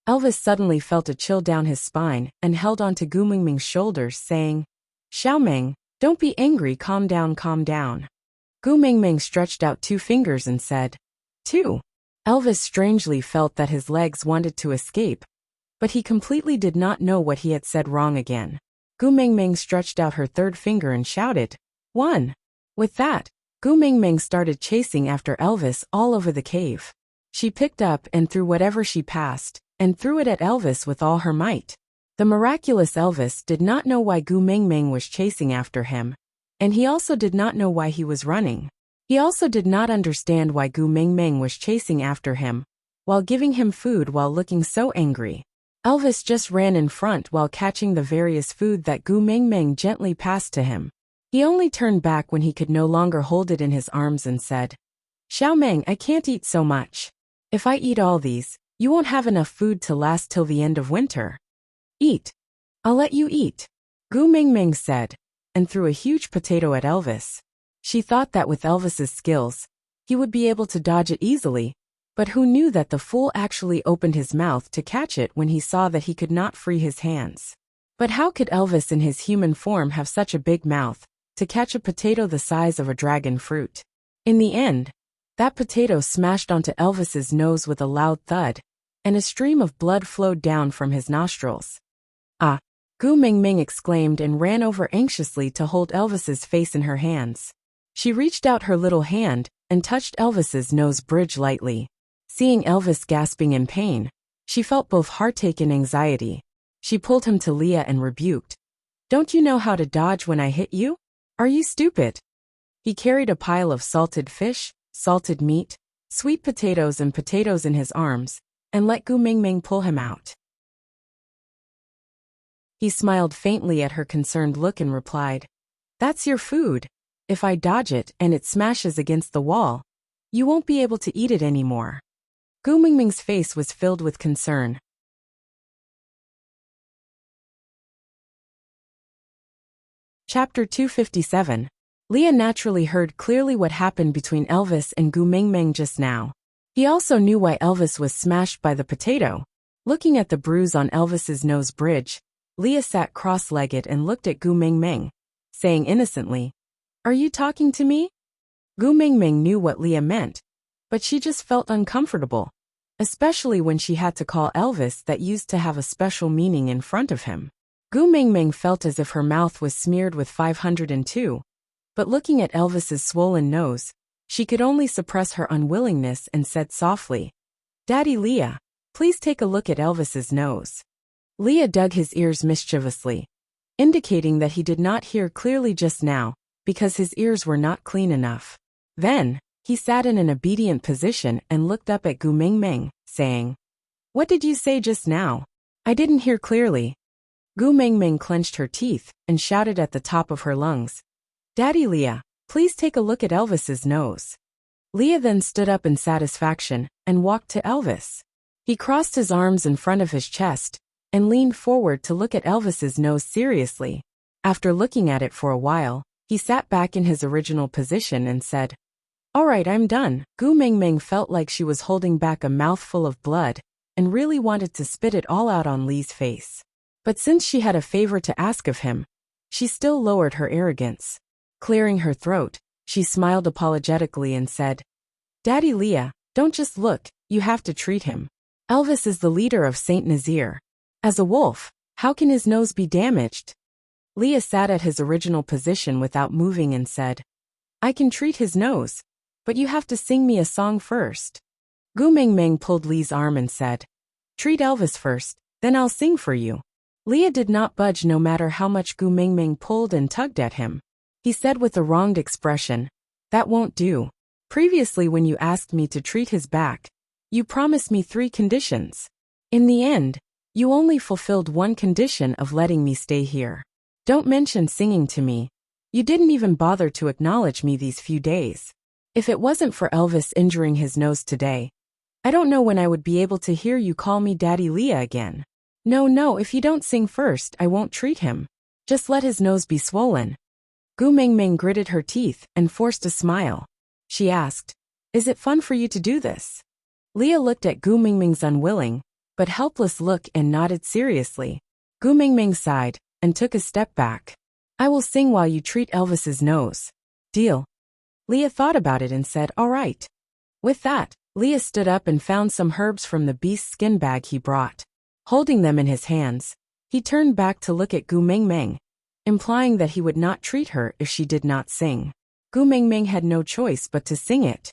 [SPEAKER 1] Elvis suddenly felt a chill down his spine and held onto Gu Mingming's shoulders, saying, "Xiao Meng, don't be angry, calm down, calm down." Gu Mingming stretched out 2 fingers and said, 2. Elvis strangely felt that his legs wanted to escape, but he completely did not know what he had said wrong again. Gu Mingming stretched out her 3rd finger and shouted, 1. With that, Gu Mingming started chasing after Elvis all over the cave. She picked up and threw whatever she passed, and threw it at Elvis with all her might. The miraculous Elvis did not know why Gu Mingming was chasing after him, and he also did not know why he was running. He also did not understand why Gu Mingming was chasing after him, while giving him food while looking so angry. Elvis just ran in front while catching the various food that Gu Mingming gently passed to him. He only turned back when he could no longer hold it in his arms and said, "Xiao Meng, I can't eat so much. If I eat all these, you won't have enough food to last till the end of winter. Eat. I'll let you eat," Gu Mingming said, and threw a huge potato at Elvis. She thought that with Elvis's skills, he would be able to dodge it easily, but who knew that the fool actually opened his mouth to catch it when he saw that he could not free his hands. But how could Elvis in his human form have such a big mouth to catch a potato the size of a dragon fruit? In the end, that potato smashed onto Elvis's nose with a loud thud, and a stream of blood flowed down from his nostrils. "Ah!" Gu Mingming exclaimed and ran over anxiously to hold Elvis's face in her hands. She reached out her little hand and touched Elvis's nose bridge lightly. Seeing Elvis gasping in pain, she felt both heartache and anxiety. She pulled him to Leah and rebuked, "Don't you know how to dodge when I hit you? Are you stupid?" He carried a pile of salted fish, salted meat, sweet potatoes and potatoes in his arms, and let Gu Mingming pull him out. He smiled faintly at her concerned look and replied, "That's your food. If I dodge it and it smashes against the wall, you won't be able to eat it anymore." Gu Mingming's face was filled with concern. Chapter 257. Leah naturally heard clearly what happened between Elvis and Gu Mingming just now. He also knew why Elvis was smashed by the potato. Looking at the bruise on Elvis's nose bridge, Leah sat cross-legged and looked at Gu Mingming, saying innocently, "Are you talking to me?" Gu Mingming knew what Leah meant, but she just felt uncomfortable, especially when she had to call Elvis that used to have a special meaning in front of him. Gu Mingming felt as if her mouth was smeared with 502, but looking at Elvis's swollen nose, she could only suppress her unwillingness and said softly, "Daddy Leah, please take a look at Elvis's nose." Leah dug his ears mischievously, indicating that he did not hear clearly just now because his ears were not clean enough. Then, he sat in an obedient position and looked up at Gu Mingming, saying, "What did you say just now? I didn't hear clearly." Gu Mingming clenched her teeth and shouted at the top of her lungs, "Daddy Leah, please take a look at Elvis's nose." Leah then stood up in satisfaction and walked to Elvis. He crossed his arms in front of his chest and leaned forward to look at Elvis's nose seriously. After looking at it for a while, he sat back in his original position and said, "All right, I'm done." Gu Mingming felt like she was holding back a mouthful of blood and really wanted to spit it all out on Lee's face. But since she had a favor to ask of him, she still lowered her arrogance. Clearing her throat, she smiled apologetically and said, "Daddy Leah, don't just look, you have to treat him. Elvis is the leader of Saint Nazir. As a wolf, how can his nose be damaged?" Leah sat at his original position without moving and said, "I can treat his nose, but you have to sing me a song first." Gu Mingming pulled Lee's arm and said, "Treat Elvis first, then I'll sing for you." Leah did not budge no matter how much Gu Mingming pulled and tugged at him. He said with a wronged expression, "That won't do. Previously when you asked me to treat his back, you promised me 3 conditions. In the end, you only fulfilled 1 condition of letting me stay here. Don't mention singing to me. You didn't even bother to acknowledge me these few days. If it wasn't for Elvis injuring his nose today, I don't know when I would be able to hear you call me Daddy Leah again. No, if you don't sing first, I won't treat him. Just let his nose be swollen. Gu Mingming gritted her teeth and forced a smile. She asked, "Is it fun for you to do this?" Leah looked at Gu Mingming's unwilling, but helpless look and nodded seriously. Gu Mingming sighed and took a step back. "I will sing while you treat Elvis's nose. Deal?" Leah thought about it and said, "All right." With that, Leah stood up and found some herbs from the beast's skin bag he brought. Holding them in his hands, he turned back to look at Gu Mingming, implying that he would not treat her if she did not sing. Gu Mingming had no choice but to sing it.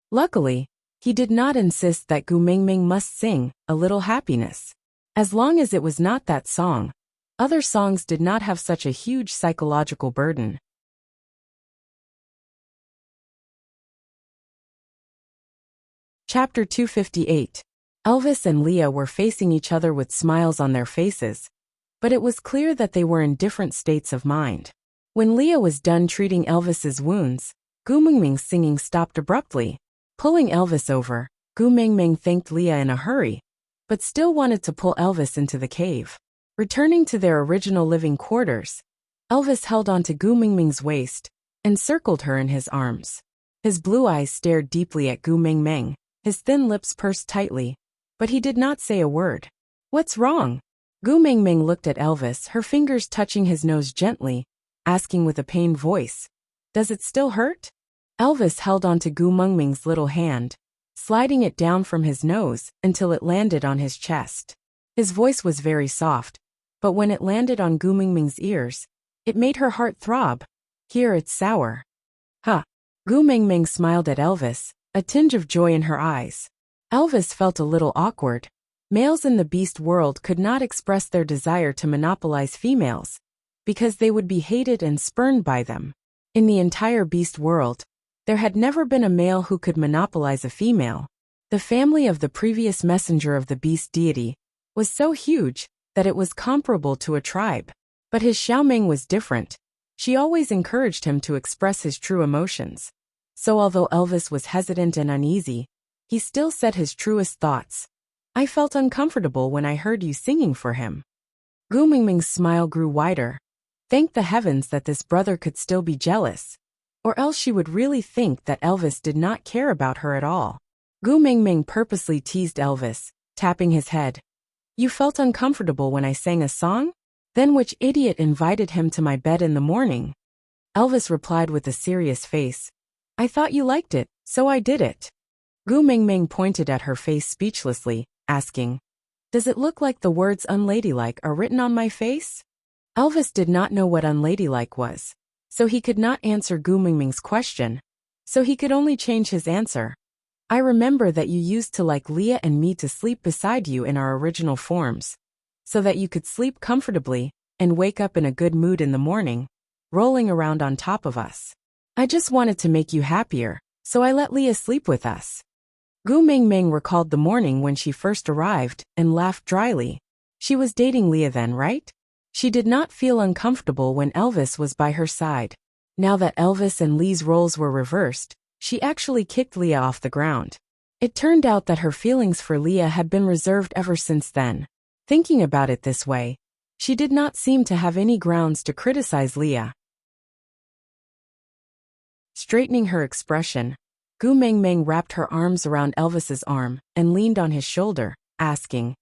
[SPEAKER 1] Luckily, he did not insist that Gu Mingming must sing A Little Happiness. As long as it was not that song, other songs did not have such a huge psychological burden. Chapter 258. Elvis and Leah were facing each other with smiles on their faces, but it was clear that they were in different states of mind. When Leah was done treating Elvis's wounds, Gu Mingming's singing stopped abruptly. Pulling Elvis over, Gu Mingming thanked Leah in a hurry, but still wanted to pull Elvis into the cave. Returning to their original living quarters, Elvis held onto Gu Mingming's waist and circled her in his arms. His blue eyes stared deeply at Gu Mingming, his thin lips pursed tightly, but he did not say a word. "What's wrong?" Gu Mingming looked at Elvis, her fingers touching his nose gently, asking with a pained voice, "Does it still hurt?" Elvis held onto Gu Mingming's little hand, sliding it down from his nose until it landed on his chest. His voice was very soft, but when it landed on Gu Mingming's ears, it made her heart throb. "Here it's sour." "Huh." Gu Mingming smiled at Elvis, a tinge of joy in her eyes. Elvis felt a little awkward. Males in the beast world could not express their desire to monopolize females, because they would be hated and spurned by them. In the entire beast world, there had never been a male who could monopolize a female. The family of the previous messenger of the beast deity was so huge that it was comparable to a tribe. But his Xiaoming was different. She always encouraged him to express his true emotions. So although Elvis was hesitant and uneasy, he still said his truest thoughts. "I felt uncomfortable when I heard you singing for him." Gu Mingming's smile grew wider. Thank the heavens that this brother could still be jealous, or else she would really think that Elvis did not care about her at all. Gu Mingming purposely teased Elvis, tapping his head. "You felt uncomfortable when I sang a song? Then which idiot invited him to my bed in the morning?" Elvis replied with a serious face. "I thought you liked it, so I did it." Gu Mingming pointed at her face speechlessly, asking, "Does it look like the words unladylike are written on my face?" Elvis did not know what unladylike was, so he could not answer Gu Mingming's question, so he could only change his answer. "I remember that you used to like Leah and me to sleep beside you in our original forms, so that you could sleep comfortably and wake up in a good mood in the morning, rolling around on top of us. I just wanted to make you happier, so I let Leah sleep with us." Gu Mingming recalled the morning when she first arrived and laughed dryly. She was dating Leah then, right? She did not feel uncomfortable when Elvis was by her side. Now that Elvis and Lee's roles were reversed, she actually kicked Leah off the ground. It turned out that her feelings for Leah had been reserved ever since then. Thinking about it this way, she did not seem to have any grounds to criticize Leah. Straightening her expression, Gu Mingming wrapped her arms around Elvis's arm and leaned on his shoulder, asking,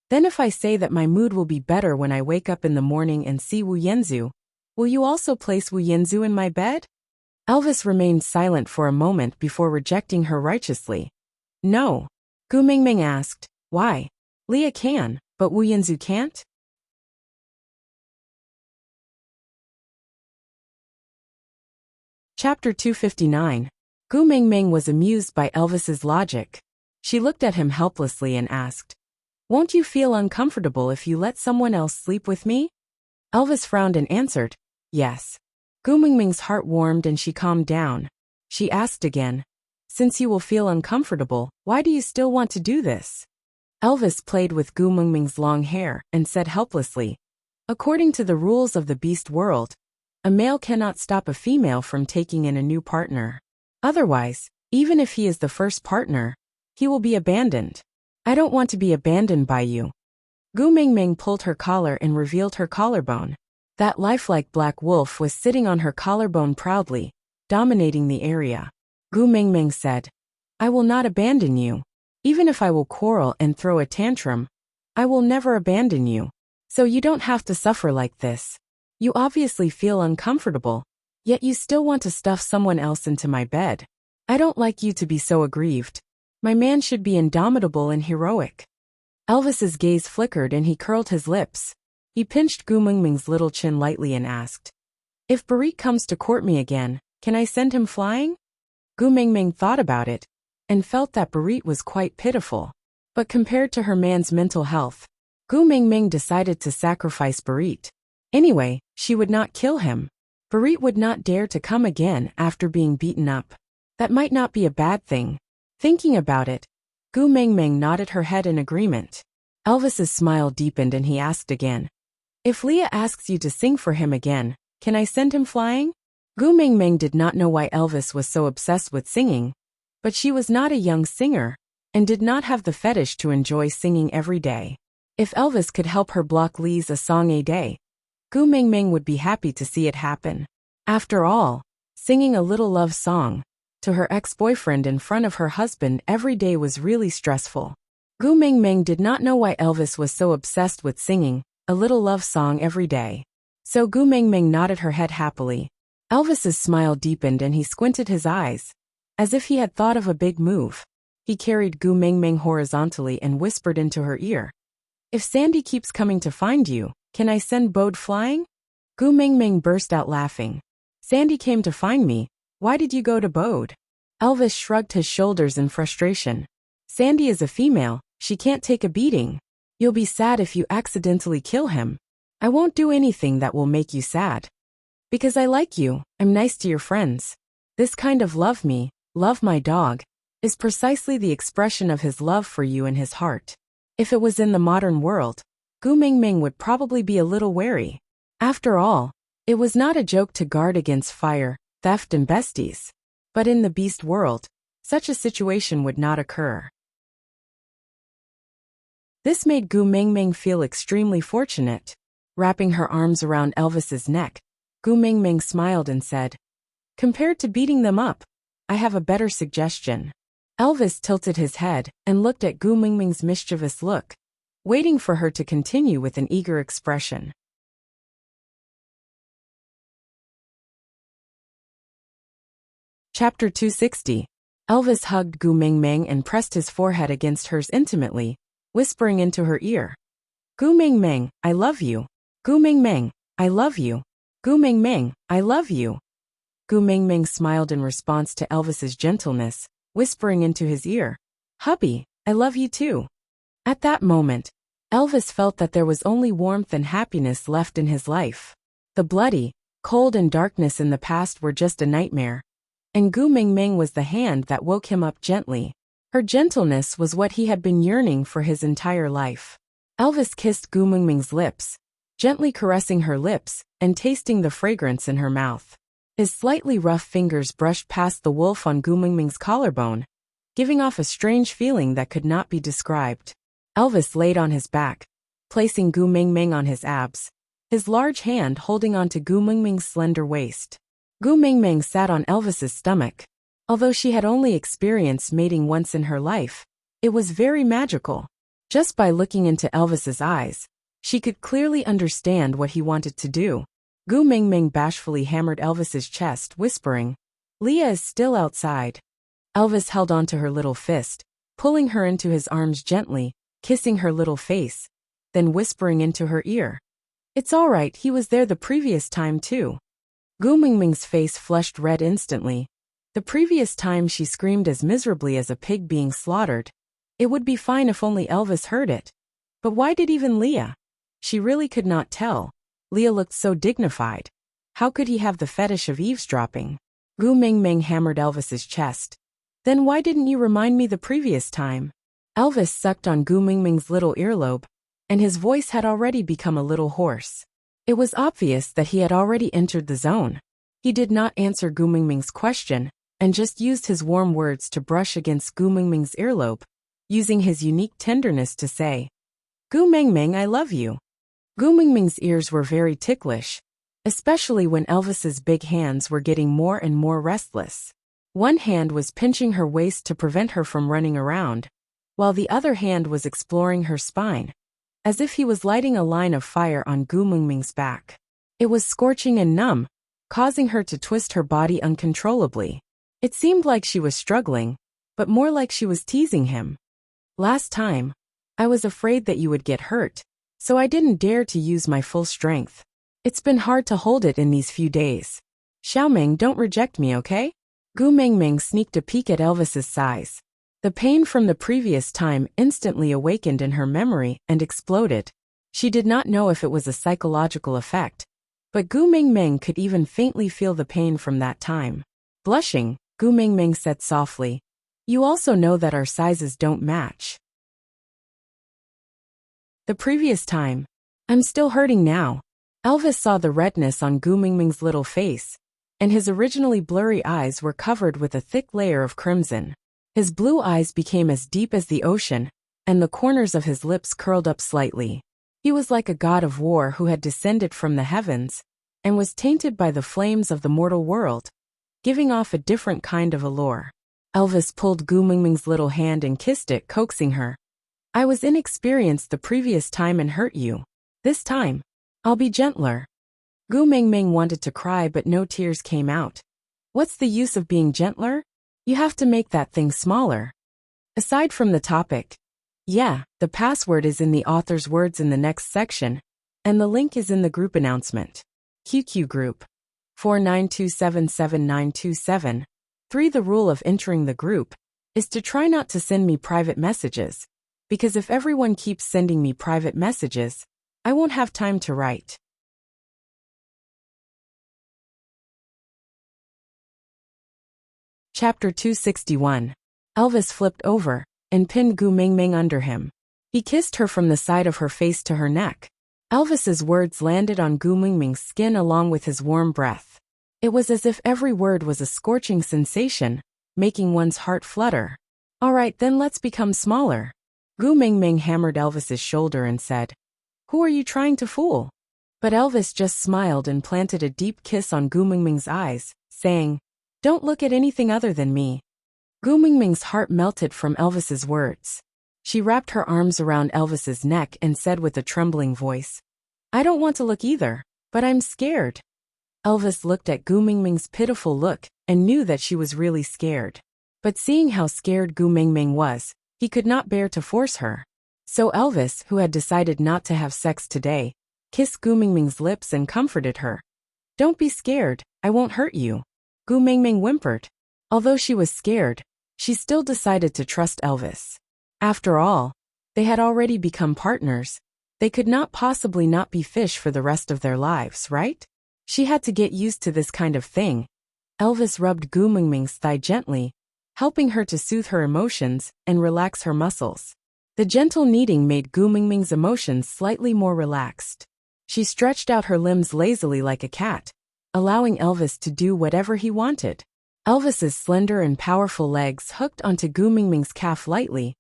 [SPEAKER 1] "Then if I say that my mood will be better when I wake up in the morning and see Wu Yanzu, will you also place Wu Yanzu in my bed?" Elvis remained silent for a moment before rejecting her righteously. "No." Gu Mingming asked, "Why? Leah can, but Wu Yanzu can't?" Chapter 259. Gu Mingming was amused by Elvis's logic. She looked at him helplessly and asked, "Won't you feel uncomfortable if you let someone else sleep with me?" Elvis frowned and answered, "Yes." Gu Mingming's heart warmed and she calmed down. She asked again, "Since you will feel uncomfortable, why do you still want to do this?" Elvis played with Gu Mingming's long hair and said helplessly, "According to the rules of the beast world, a male cannot stop a female from taking in a new partner. Otherwise, even if he is the first partner, he will be abandoned. I don't want to be abandoned by you." Gu Mingming pulled her collar and revealed her collarbone. That lifelike black wolf was sitting on her collarbone proudly, dominating the area. Gu Mingming said, "I will not abandon you. Even if I will quarrel and throw a tantrum, I will never abandon you. So you don't have to suffer like this. You obviously feel uncomfortable, yet you still want to stuff someone else into my bed. I don't like you to be so aggrieved. My man should be indomitable and heroic." Elvis's gaze flickered and he curled his lips. He pinched Gu Mingming's little chin lightly and asked, "If Barit comes to court me again, can I send him flying?" Gu Mingming thought about it and felt that Barit was quite pitiful. But compared to her man's mental health, Gu Mingming decided to sacrifice Barit. Anyway, she would not kill him. Barit would not dare to come again after being beaten up. That might not be a bad thing. Thinking about it, Gu Mingming nodded her head in agreement. Elvis's smile deepened and he asked again, "If Leah asks you to sing for him again, can I send him flying?" Gu Mingming did not know why Elvis was so obsessed with singing, but she was not a young singer and did not have the fetish to enjoy singing every day. If Elvis could help her block Lee's a song a day, Gu Mingming would be happy to see it happen. After all, singing a little love song to her ex-boyfriend in front of her husband every day was really stressful. Gu Mingming did not know why Elvis was so obsessed with singing a little love song every day. So Gu Mingming nodded her head happily. Elvis's smile deepened and he squinted his eyes, as if he had thought of a big move. He carried Gu Mingming horizontally and whispered into her ear, "If Sandy keeps coming to find you, can I send Bode flying?" Gu Mingming burst out laughing. "Sandy came to find me. Why did you go to Bode?" Elvis shrugged his shoulders in frustration. "Sandy is a female. She can't take a beating. You'll be sad if you accidentally kill him. I won't do anything that will make you sad. Because I like you, I'm nice to your friends. This kind of love me, love my dog, is precisely the expression of his love for you in his heart." If it was in the modern world, Gu Mingming would probably be a little wary. After all, it was not a joke to guard against fire, theft and besties. But in the beast world, such a situation would not occur. This made Gu Mingming feel extremely fortunate. Wrapping her arms around Elvis's neck, Gu Mingming smiled and said, "Compared to beating them up, I have a better suggestion." Elvis tilted his head and looked at Gu Mingming's mischievous look, waiting for her to continue with an eager expression. Chapter 260. Elvis hugged Gu Mingming and pressed his forehead against hers intimately, whispering into her ear, "Gu Mingming, I love you. Gu Mingming, I love you. Gu Mingming, I love you." Gu Mingming smiled in response to Elvis's gentleness, whispering into his ear, "Hubby, I love you too." At that moment, Elvis felt that there was only warmth and happiness left in his life. The bloody, cold and darkness in the past were just a nightmare, and Gu Mingming was the hand that woke him up gently. Her gentleness was what he had been yearning for his entire life. Elvis kissed Gu Mingming's lips, gently caressing her lips and tasting the fragrance in her mouth. His slightly rough fingers brushed past the wolf on Gu Mingming's collarbone, giving off a strange feeling that could not be described. Elvis laid on his back, placing Gu Mingming on his abs, his large hand holding onto Gu Mingming's slender waist. Gu Mingming sat on Elvis's stomach. Although she had only experienced mating once in her life, it was very magical. Just by looking into Elvis's eyes, she could clearly understand what he wanted to do. Gu Mingming bashfully hammered Elvis's chest, whispering, "Leah is still outside." Elvis held onto her little fist, pulling her into his arms gently, kissing her little face, then whispering into her ear, "It's all right, he was there the previous time too." Gu Mingming's face flushed red instantly. The previous time she screamed as miserably as a pig being slaughtered. It would be fine if only Elvis heard it. But why did even Leah? She really could not tell. Leah looked so dignified. How could he have the fetish of eavesdropping? Gu Mingming hammered Elvis's chest. Then why didn't you remind me the previous time? Elvis sucked on Gu Mingming's little earlobe, and his voice had already become a little hoarse. It was obvious that he had already entered the zone. He did not answer Gu Mingming's question, and just used his warm words to brush against Gu Mingming's earlobe, using his unique tenderness to say, "Gu Mingming, I love you." Gu Mingming's ears were very ticklish, especially when Elvis's big hands were getting more and more restless. One hand was pinching her waist to prevent her from running around, while the other hand was exploring her spine, as if he was lighting a line of fire on Gu Mingming's back. It was scorching and numb, causing her to twist her body uncontrollably. It seemed like she was struggling, but more like she was teasing him. "Last time, I was afraid that you would get hurt, so I didn't dare to use my full strength. It's been hard to hold it in these few days. Xiaoming, don't reject me, okay?" Gu Mingming sneaked a peek at Elvis's size. The pain from the previous time instantly awakened in her memory and exploded. She did not know if it was a psychological effect, but Gu Mingming could even faintly feel the pain from that time. Blushing, Gu Mingming said softly, "You also know that our sizes don't match." The previous time. I'm still hurting now. Elvis saw the redness on Gu Mingming's little face, and his originally blurry eyes were covered with a thick layer of crimson. His blue eyes became as deep as the ocean, and the corners of his lips curled up slightly. He was like a god of war who had descended from the heavens, and was tainted by the flames of the mortal world, giving off a different kind of allure. Elvis pulled Gu Mingming's little hand and kissed it, coaxing her. "I was inexperienced the previous time and hurt you. This time, I'll be gentler." Gu Mingming wanted to cry, but no tears came out. What's the use of being gentler? You have to make that thing smaller. Aside from the topic. Yeah, the password is in the author's words in the next section, and the link is in the group announcement. QQ Group 492779727. 3. The rule of entering the group is to try not to send me private messages, because if everyone keeps sending me private messages, I won't have time to write. Chapter 261. Elvis flipped over and pinned Gu Mingming under him. He kissed her from the side of her face to her neck. Elvis's words landed on Gu Mingming's skin along with his warm breath. It was as if every word was a scorching sensation, making one's heart flutter. "All right, then let's become smaller." Gu Mingming hammered Elvis's shoulder and said, "Who are you trying to fool?" But Elvis just smiled and planted a deep kiss on Gu Mingming's eyes, saying, "Don't look at anything other than me." Gu Mingming's heart melted from Elvis's words. She wrapped her arms around Elvis's neck and said with a trembling voice, "I don't want to look either, but I'm scared." Elvis looked at Gu Mingming's pitiful look and knew that she was really scared. But seeing how scared Gu Mingming was, he could not bear to force her. So Elvis, who had decided not to have sex today, kissed Gu Mingming's lips and comforted her. "Don't be scared, I won't hurt you." Gu Mingming whimpered. Although she was scared, she still decided to trust Elvis. After all, they had already become partners. They could not possibly not be fish for the rest of their lives, right? She had to get used to this kind of thing. Elvis rubbed Gu Mingming's thigh gently, helping her to soothe her emotions and relax her muscles. The gentle kneading made Gu Mingming's emotions slightly more relaxed. She stretched out her limbs lazily like a cat, allowing Elvis to do whatever he wanted. Elvis's slender and powerful legs hooked onto Gu Mingming's calf lightly,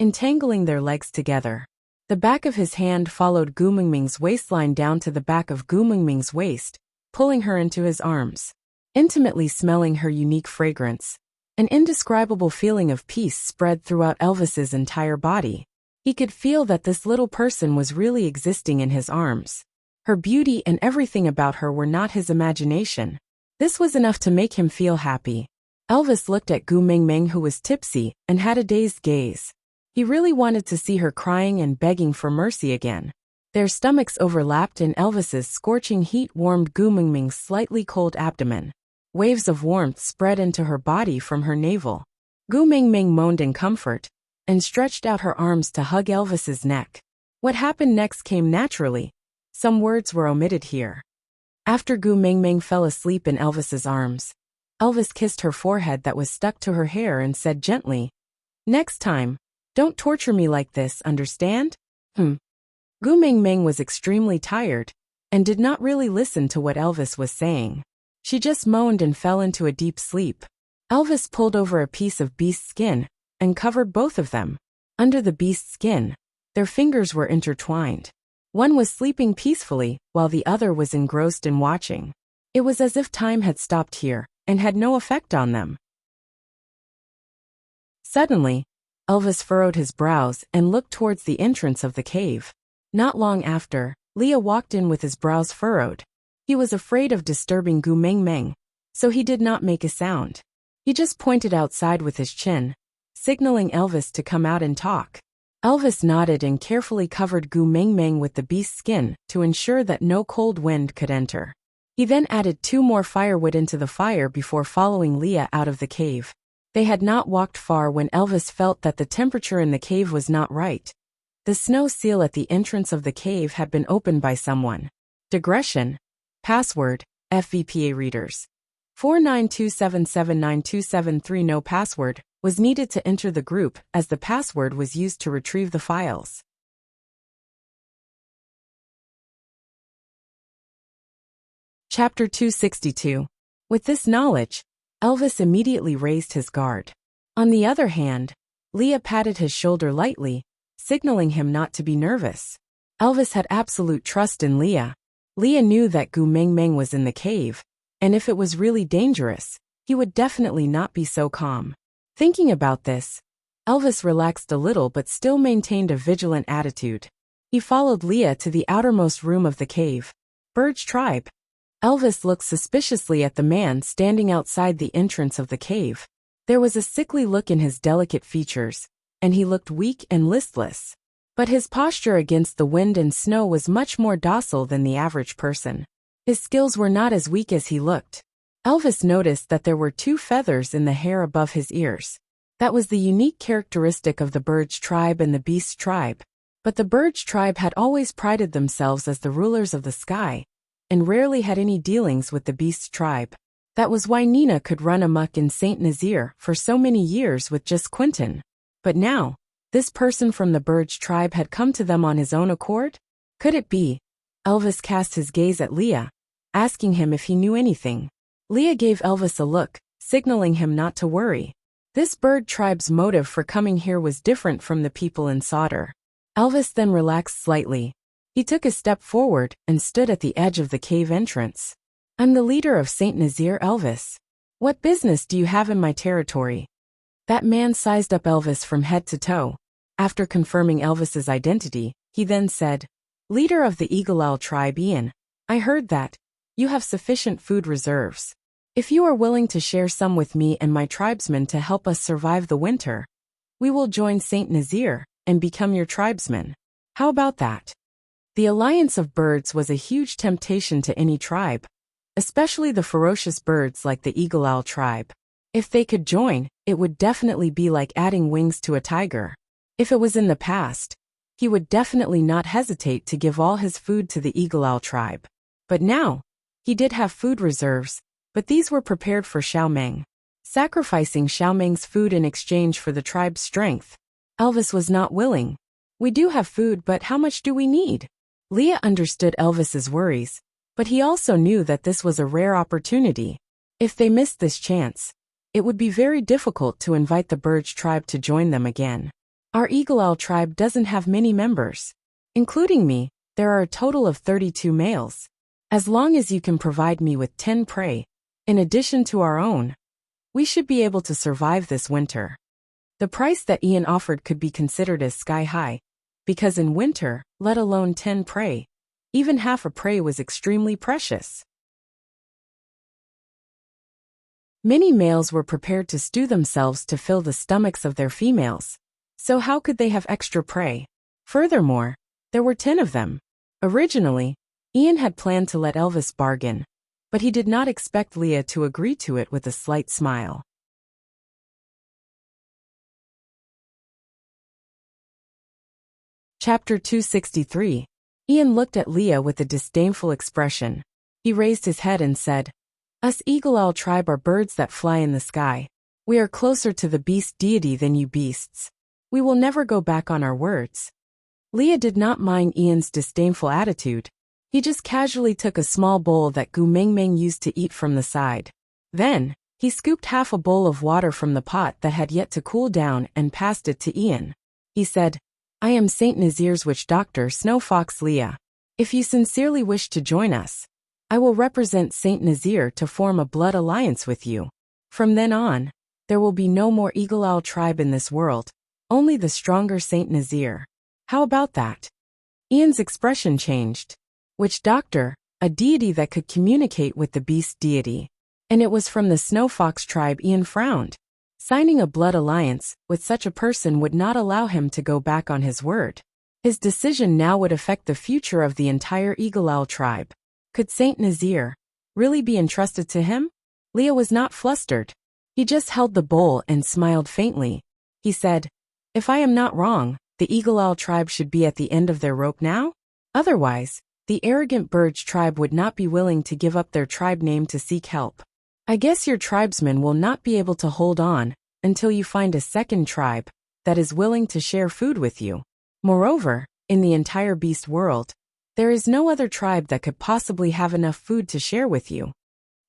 [SPEAKER 1] entangling their legs together. The back of his hand followed Gu Mingming's waistline down to the back of Gu Mingming's waist, pulling her into his arms. Intimately smelling her unique fragrance, an indescribable feeling of peace spread throughout Elvis's entire body. He could feel that this little person was really existing in his arms. Her beauty and everything about her were not his imagination. This was enough to make him feel happy. Elvis looked at Gu Mingming, who was tipsy and had a dazed gaze. He really wanted to see her crying and begging for mercy again. Their stomachs overlapped and Elvis's scorching heat warmed Gu Mingming's slightly cold abdomen. Waves of warmth spread into her body from her navel. Gu Mingming moaned in comfort and stretched out her arms to hug Elvis's neck. What happened next came naturally. Some words were omitted here. After Gu Mingming fell asleep in Elvis's arms, Elvis kissed her forehead that was stuck to her hair and said gently, "Next time, don't torture me like this, understand?" Gu Mingming was extremely tired and did not really listen to what Elvis was saying. She just moaned and fell into a deep sleep. Elvis pulled over a piece of beast skin and covered both of them. Under the beast skin, their fingers were intertwined. One was sleeping peacefully while the other was engrossed in watching. It was as if time had stopped here and had no effect on them. Suddenly, Elvis furrowed his brows and looked towards the entrance of the cave. Not long after, Leah walked in with his brows furrowed. He was afraid of disturbing Gu Mingming, so he did not make a sound. He just pointed outside with his chin, signaling Elvis to come out and talk. Elvis nodded and carefully covered Gu Mingming with the beast skin to ensure that no cold wind could enter. He then added 2 more firewood into the fire before following Leah out of the cave. They had not walked far when Elvis felt that the temperature in the cave was not right. The snow seal at the entrance of the cave had been opened by someone. Digression. Password, FVPA readers. 492779273. No password was needed to enter the group as the password was used to retrieve the files. Chapter 262. With this knowledge, Elvis immediately raised his guard. On the other hand, Leah patted his shoulder lightly, signaling him not to be nervous. Elvis had absolute trust in Leah. Leah knew that Gu Mingming was in the cave, and if it was really dangerous, he would definitely not be so calm. Thinking about this, Elvis relaxed a little but still maintained a vigilant attitude. He followed Leah to the outermost room of the cave. Bird's tribe. Elvis looked suspiciously at the man standing outside the entrance of the cave. There was a sickly look in his delicate features, and he looked weak and listless. But his posture against the wind and snow was much more docile than the average person. His skills were not as weak as he looked. Elvis noticed that there were 2 feathers in the hair above his ears. That was the unique characteristic of the Bird's tribe and the Beast's tribe. But the Bird's tribe had always prided themselves as the rulers of the sky, and rarely had any dealings with the Beast's tribe. That was why Nina could run amok in Saint Nazaire for so many years with just Quentin. But now, this person from the Bird's tribe had come to them on his own accord? Could it be? Elvis cast his gaze at Leah, asking him if he knew anything. Leah gave Elvis a look, signaling him not to worry. This Bird tribe's motive for coming here was different from the people in Sauter. Elvis then relaxed slightly. He took a step forward and stood at the edge of the cave entrance. "I'm the leader of Saint Nazaire, Elvis. What business do you have in my territory?" That man sized up Elvis from head to toe. After confirming Elvis's identity, he then said, "Leader of the Eagle Owl tribe, Ian, I heard that you have sufficient food reserves. If you are willing to share some with me and my tribesmen to help us survive the winter, we will join Saint Nazaire and become your tribesmen. How about that?" The alliance of birds was a huge temptation to any tribe, especially the ferocious birds like the Eagle Owl tribe. If they could join, it would definitely be like adding wings to a tiger. If it was in the past, he would definitely not hesitate to give all his food to the Eagle Owl tribe. But now, he did have food reserves, but these were prepared for Xiaomeng. Sacrificing Xiaomeng's food in exchange for the tribe's strength, Elvis was not willing. "We do have food, but how much do we need?" Leah understood Elvis's worries, but he also knew that this was a rare opportunity. If they missed this chance, it would be very difficult to invite the Bird's tribe to join them again. "Our Eagle Owl tribe doesn't have many members. Including me, there are a total of 32 males. As long as you can provide me with 10 prey, in addition to our own, we should be able to survive this winter." The price that Ian offered could be considered as sky high, because in winter, let alone 10 prey, even half a prey was extremely precious. Many males were prepared to stew themselves to fill the stomachs of their females, so how could they have extra prey? Furthermore, there were 10 of them. Originally, Ian had planned to let Elvis bargain, but he did not expect Leah to agree to it with a slight smile. Chapter 263. Ian looked at Leah with a disdainful expression. He raised his head and said, "Us Eagle Owl tribe are birds that fly in the sky. We are closer to the beast deity than you beasts. We will never go back on our words." Leah did not mind Ian's disdainful attitude. He just casually took a small bowl that Gu Mingming used to eat from the side. Then, he scooped half a bowl of water from the pot that had yet to cool down and passed it to Ian. He said, "I am Saint Nazir's witch doctor, Snow Fox Leah. If you sincerely wish to join us, I will represent Saint Nazir to form a blood alliance with you. From then on, there will be no more Eagle Owl tribe in this world, only the stronger Saint Nazir. How about that?" Ian's expression changed. Witch doctor, a deity that could communicate with the beast deity. And it was from the Snow Fox tribe. Ian frowned. Signing a blood alliance with such a person would not allow him to go back on his word. His decision now would affect the future of the entire Eagle Owl tribe. Could Saint Nazir really be entrusted to him? Leah was not flustered. He just held the bowl and smiled faintly. He said, "If I am not wrong, the Eagle Owl tribe should be at the end of their rope now? Otherwise, the arrogant birds tribe would not be willing to give up their tribe name to seek help. I guess your tribesmen will not be able to hold on until you find a second tribe that is willing to share food with you. Moreover, in the entire beast world, there is no other tribe that could possibly have enough food to share with you."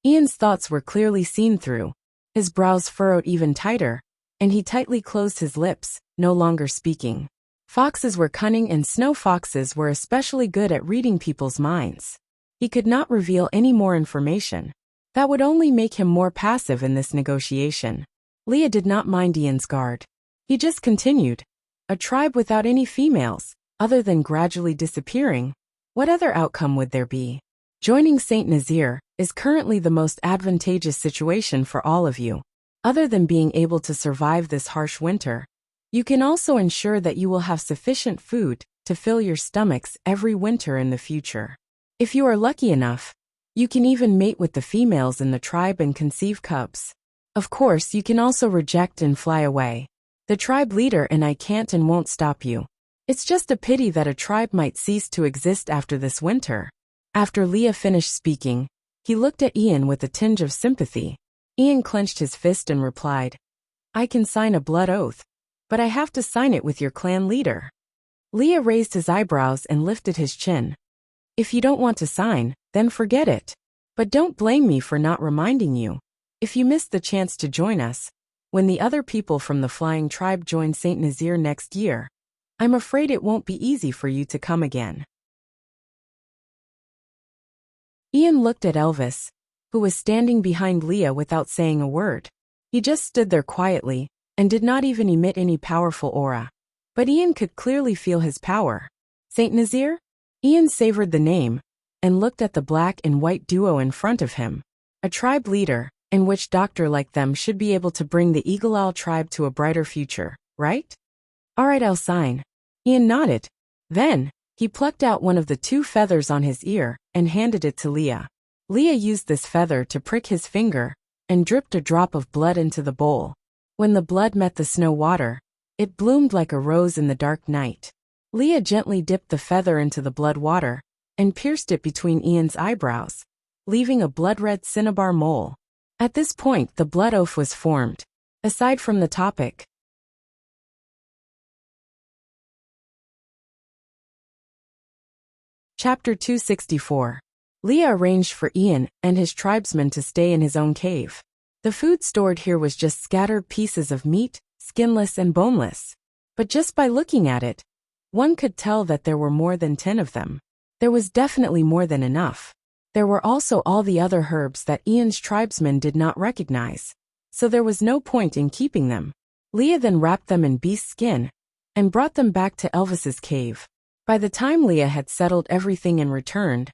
[SPEAKER 1] Ian's thoughts were clearly seen through. His brows furrowed even tighter, and he tightly closed his lips, no longer speaking. Foxes were cunning and snow foxes were especially good at reading people's minds. He could not reveal any more information. That would only make him more passive in this negotiation. Leah did not mind Ian's guard. He just continued. "A tribe without any females, other than gradually disappearing, what other outcome would there be? Joining Saint Nazir is currently the most advantageous situation for all of you. Other than being able to survive this harsh winter, you can also ensure that you will have sufficient food to fill your stomachs every winter in the future. If you are lucky enough, you can even mate with the females in the tribe and conceive cubs. Of course, you can also reject and fly away. The tribe leader and I can't and won't stop you. It's just a pity that a tribe might cease to exist after this winter." After Leah finished speaking, he looked at Ian with a tinge of sympathy. Ian clenched his fist and replied, "I can sign a blood oath, but I have to sign it with your clan leader." Leah raised his eyebrows and lifted his chin. "If you don't want to sign, then forget it. But don't blame me for not reminding you. If you missed the chance to join us, when the other people from the Flying Tribe join Saint Nazir next year, I'm afraid it won't be easy for you to come again." Ian looked at Elvis, who was standing behind Leah without saying a word. He just stood there quietly, and did not even emit any powerful aura. But Ian could clearly feel his power. Saint Nazir? Ian savored the name, and looked at the black and white duo in front of him. A tribe leader, and witch doctor like them should be able to bring the Eagle Owl tribe to a brighter future, right? "All right, I'll sign." Ian nodded. Then, he plucked out one of the 2 feathers on his ear and handed it to Leah. Leah used this feather to prick his finger and dripped a drop of blood into the bowl. When the blood met the snow water, it bloomed like a rose in the dark night. Leah gently dipped the feather into the blood water and pierced it between Ian's eyebrows, leaving a blood-red cinnabar mole. At this point, the blood oath was formed. Aside from the topic, Chapter 264. Leah arranged for Ian and his tribesmen to stay in his own cave. The food stored here was just scattered pieces of meat, skinless and boneless. But just by looking at it, one could tell that there were more than 10 of them. There was definitely more than enough. There were also all the other herbs that Ian's tribesmen did not recognize, so there was no point in keeping them. Leah then wrapped them in beast skin and brought them back to Elvis's cave. By the time Leah had settled everything and returned,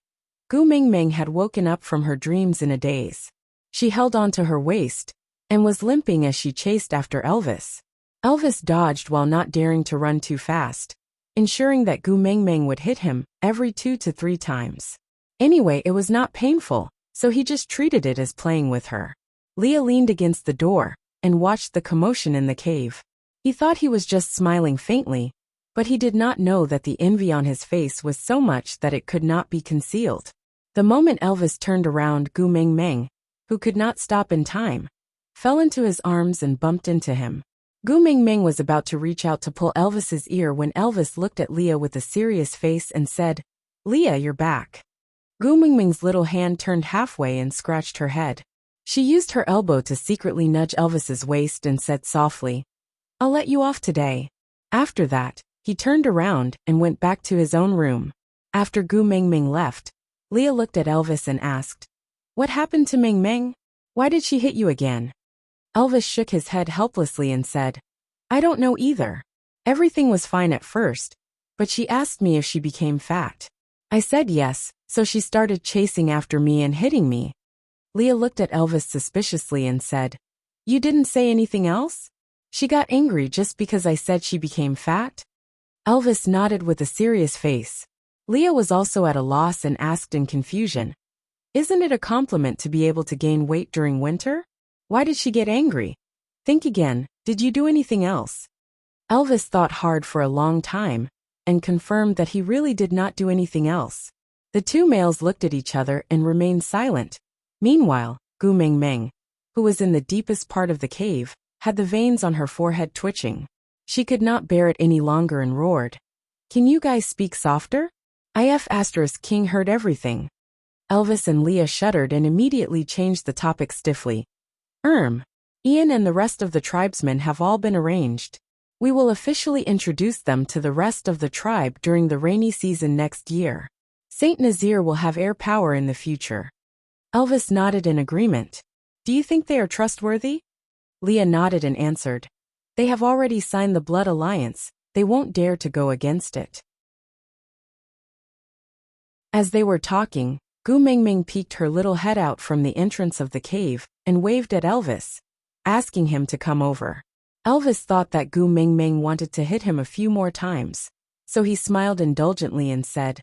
[SPEAKER 1] Gu Mingming had woken up from her dreams in a daze. She held onto her waist and was limping as she chased after Elvis. Elvis dodged while not daring to run too fast, ensuring that Gu Mingming would hit him every 2 to 3 times. Anyway, it was not painful, so he just treated it as playing with her. Leah leaned against the door and watched the commotion in the cave. He thought he was just smiling faintly, but he did not know that the envy on his face was so much that it could not be concealed. The moment Elvis turned around, Gu Ming Ming, who could not stop in time, fell into his arms and bumped into him. Gu Ming Ming was about to reach out to pull Elvis's ear when Elvis looked at Leah with a serious face and said, "Leah, you're back." Gu Ming Ming's little hand turned halfway and scratched her head. She used her elbow to secretly nudge Elvis's waist and said softly, "I'll let you off today." After that, he turned around and went back to his own room. After Gu Ming Ming left, Leah looked at Elvis and asked, "What happened to Ming Ming? Why did she hit you again?" Elvis shook his head helplessly and said, "I don't know either. Everything was fine at first, but she asked me if she became fat. I said yes, so she started chasing after me and hitting me." Leah looked at Elvis suspiciously and said, "You didn't say anything else? She got angry just because I said she became fat?" Elvis nodded with a serious face. Leah was also at a loss and asked in confusion, "Isn't it a compliment to be able to gain weight during winter? Why did she get angry? Think again, did you do anything else?" Elvis thought hard for a long time and confirmed that he really did not do anything else. The two males looked at each other and remained silent. Meanwhile, Gu Ming Ming, who was in the deepest part of the cave, had the veins on her forehead twitching. She could not bear it any longer and roared, "Can you guys speak softer? King heard everything." Elvis and Leah shuddered and immediately changed the topic stiffly. Ian and the rest of the tribesmen have all been arranged. We will officially introduce them to the rest of the tribe during the rainy season next year. Saint Nazir will have air power in the future." Elvis nodded in agreement. "Do you think they are trustworthy?" Leah nodded and answered, "They have already signed the blood alliance. They won't dare to go against it." As they were talking, Gu Ming Ming peeked her little head out from the entrance of the cave and waved at Elvis, asking him to come over. Elvis thought that Gu Ming Ming wanted to hit him a few more times, so he smiled indulgently and said,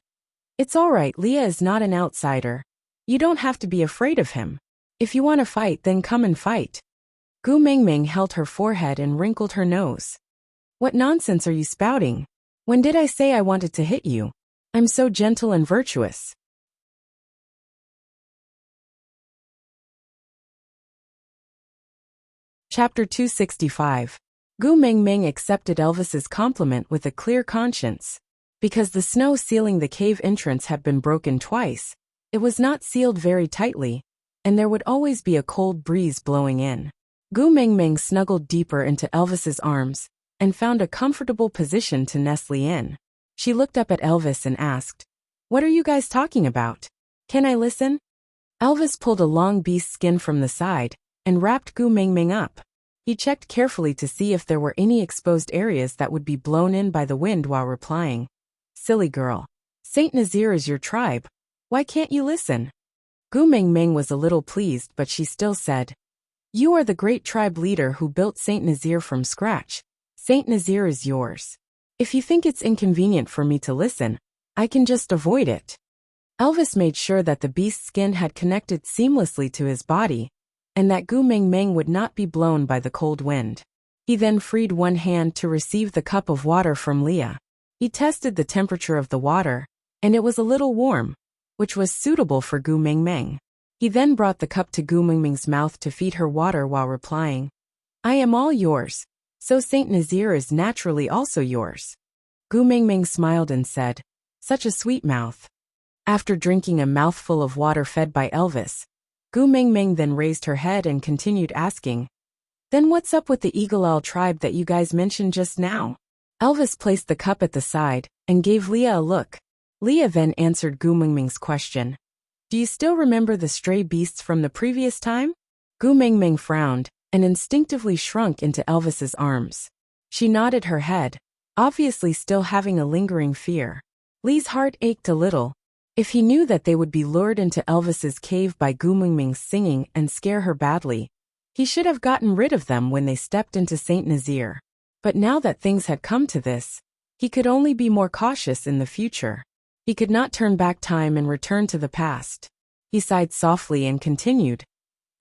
[SPEAKER 1] "It's all right, Leah is not an outsider. You don't have to be afraid of him. If you want to fight, then come and fight." Gu Ming Ming held her forehead and wrinkled her nose. "What nonsense are you spouting? When did I say I wanted to hit you? I'm so gentle and virtuous." Chapter 265. Gu Ming Ming accepted Elvis's compliment with a clear conscience. Because the snow sealing the cave entrance had been broken twice, it was not sealed very tightly, and there would always be a cold breeze blowing in. Gu Ming Ming snuggled deeper into Elvis's arms and found a comfortable position to nestle in. She looked up at Elvis and asked, "What are you guys talking about? Can I listen?" Elvis pulled a long beast skin from the side and wrapped Gu Ming Ming up. He checked carefully to see if there were any exposed areas that would be blown in by the wind while replying, "Silly girl. Saint Nazir is your tribe. Why can't you listen?" Gu Ming Ming was a little pleased, but she still said, "You are the great tribe leader who built Saint Nazir from scratch. Saint Nazir is yours. If you think it's inconvenient for me to listen, I can just avoid it." Elvis made sure that the beast's skin had connected seamlessly to his body, and that Gu Ming Ming would not be blown by the cold wind. He then freed one hand to receive the cup of water from Leah. He tested the temperature of the water, and it was a little warm, which was suitable for Gu Ming Ming. He then brought the cup to Gu Ming Ming's mouth to feed her water while replying, "I am all yours, so Saint Nazir is naturally also yours." Gu Ming Ming smiled and said, "Such a sweet mouth." After drinking a mouthful of water fed by Elvis, Gu Ming Ming then raised her head and continued asking, "Then what's up with the Eagle Owl tribe that you guys mentioned just now?" Elvis placed the cup at the side and gave Leah a look. Leah then answered Gu Ming Ming's question, "Do you still remember the stray beasts from the previous time?" Gu Ming Ming frowned and instinctively shrunk into Elvis's arms. She nodded her head, obviously still having a lingering fear. Lee's heart ached a little. If he knew that they would be lured into Elvis's cave by Gu Ming Ming's singing and scare her badly, he should have gotten rid of them when they stepped into Saint Nazir. But now that things had come to this, he could only be more cautious in the future. He could not turn back time and return to the past. He sighed softly and continued,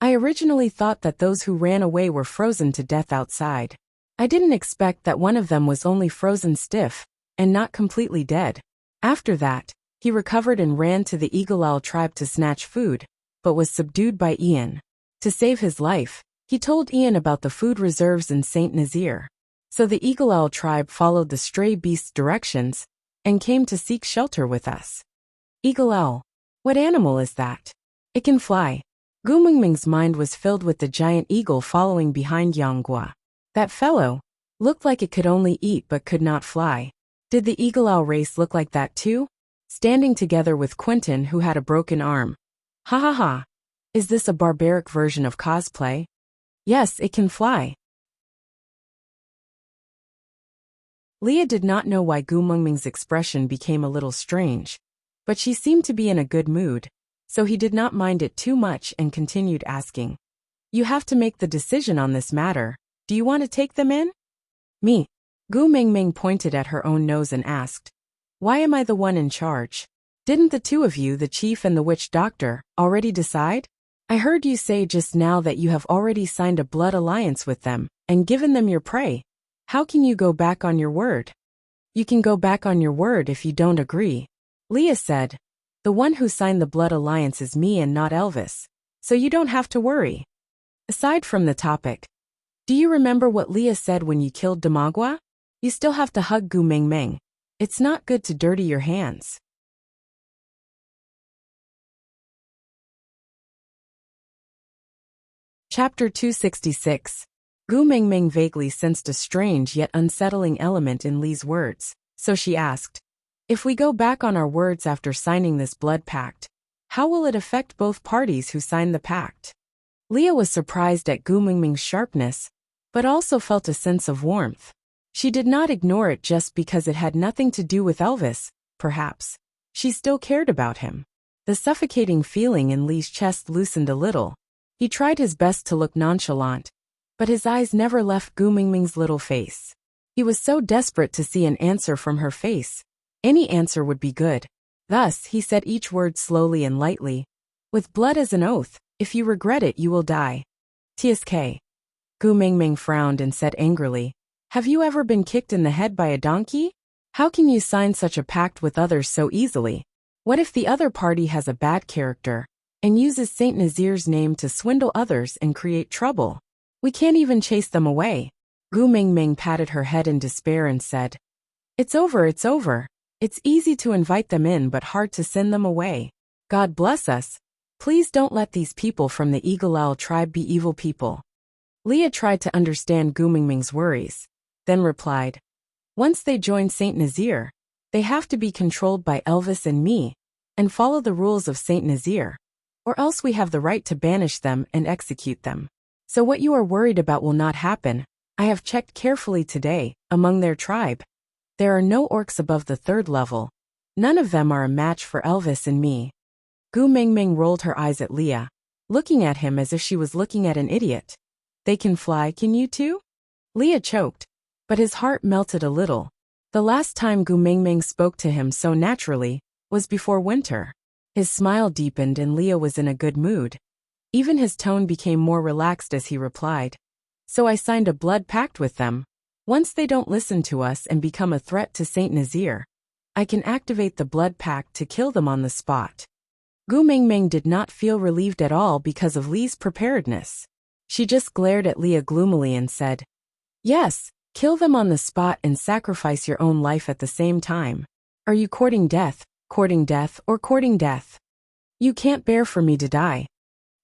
[SPEAKER 1] "I originally thought that those who ran away were frozen to death outside. I didn't expect that one of them was only frozen stiff and not completely dead. After that, He recovered and ran to the Eagle Owl tribe to snatch food, but was subdued by Ian. To save his life, he told Ian about the food reserves in St. Nazaire. So the Eagle Owl tribe followed the stray beast's directions and came to seek shelter with us. Eagle Owl. What animal is that? It can fly. Gu Mingming's mind was filled with the giant eagle following behind Yanghua. That fellow looked like it could only eat but could not fly. Did the Eagle Owl race look like that too? Standing together with Quentin, who had a broken arm. Ha ha ha. Is this a barbaric version of cosplay? Yes, it can fly. Leah did not know why Gu Mingming's expression became a little strange, but she seemed to be in a good mood, so he did not mind it too much and continued asking. You have to make the decision on this matter. Do you want to take them in? Me. Gu Mingming pointed at her own nose and asked. Why am I the one in charge? Didn't the two of you, the chief and the witch doctor, already decide? I heard you say just now that you have already signed a blood alliance with them and given them your prey. How can you go back on your word? You can go back on your word if you don't agree. Leah said. The one who signed the blood alliance is me and not Elvis, so you don't have to worry. Aside from the topic, do you remember what Leah said when you killed Damagua? You still have to hug Gu Mingming. It's not good to dirty your hands. Chapter 266. Gu Mingming vaguely sensed a strange yet unsettling element in Li's words, so she asked, if we go back on our words after signing this blood pact, how will it affect both parties who signed the pact? Leah was surprised at Gu Mingming's sharpness, but also felt a sense of warmth. She did not ignore it just because it had nothing to do with Elvis, perhaps. She still cared about him. The suffocating feeling in Li's chest loosened a little. He tried his best to look nonchalant, but his eyes never left Gu Mingming's little face. He was so desperate to see an answer from her face. Any answer would be good. Thus, he said each word slowly and lightly. With blood as an oath, if you regret it you will die. TSK. Gu Mingming frowned and said angrily, have you ever been kicked in the head by a donkey? How can you sign such a pact with others so easily? What if the other party has a bad character and uses St. Nazaire's name to swindle others and create trouble? We can't even chase them away. Gu Mingming patted her head in despair and said, it's over, it's over. It's easy to invite them in but hard to send them away. God bless us. Please don't let these people from the Eagle Owl tribe be evil people. Leah tried to understand Gu Mingming's worries, then replied, once they join St. Nazaire, they have to be controlled by Elvis and me, and follow the rules of St. Nazaire, or else we have the right to banish them and execute them. So what you are worried about will not happen. I have checked carefully today, among their tribe. There are no orcs above the 3rd level. None of them are a match for Elvis and me. Gu Mingming rolled her eyes at Leah, looking at him as if she was looking at an idiot. They can fly, can you too? Leah choked, but his heart melted a little. The last time Gu Mingming spoke to him so naturally was before winter. His smile deepened and Leah was in a good mood. Even his tone became more relaxed as he replied. So I signed a blood pact with them. Once they don't listen to us and become a threat to St. Nazaire, I can activate the blood pact to kill them on the spot. Gu Mingming did not feel relieved at all because of Li's preparedness. She just glared at Leah gloomily and said, yes, kill them on the spot and sacrifice your own life at the same time. Are you courting death, or courting death? You can't bear for me to die.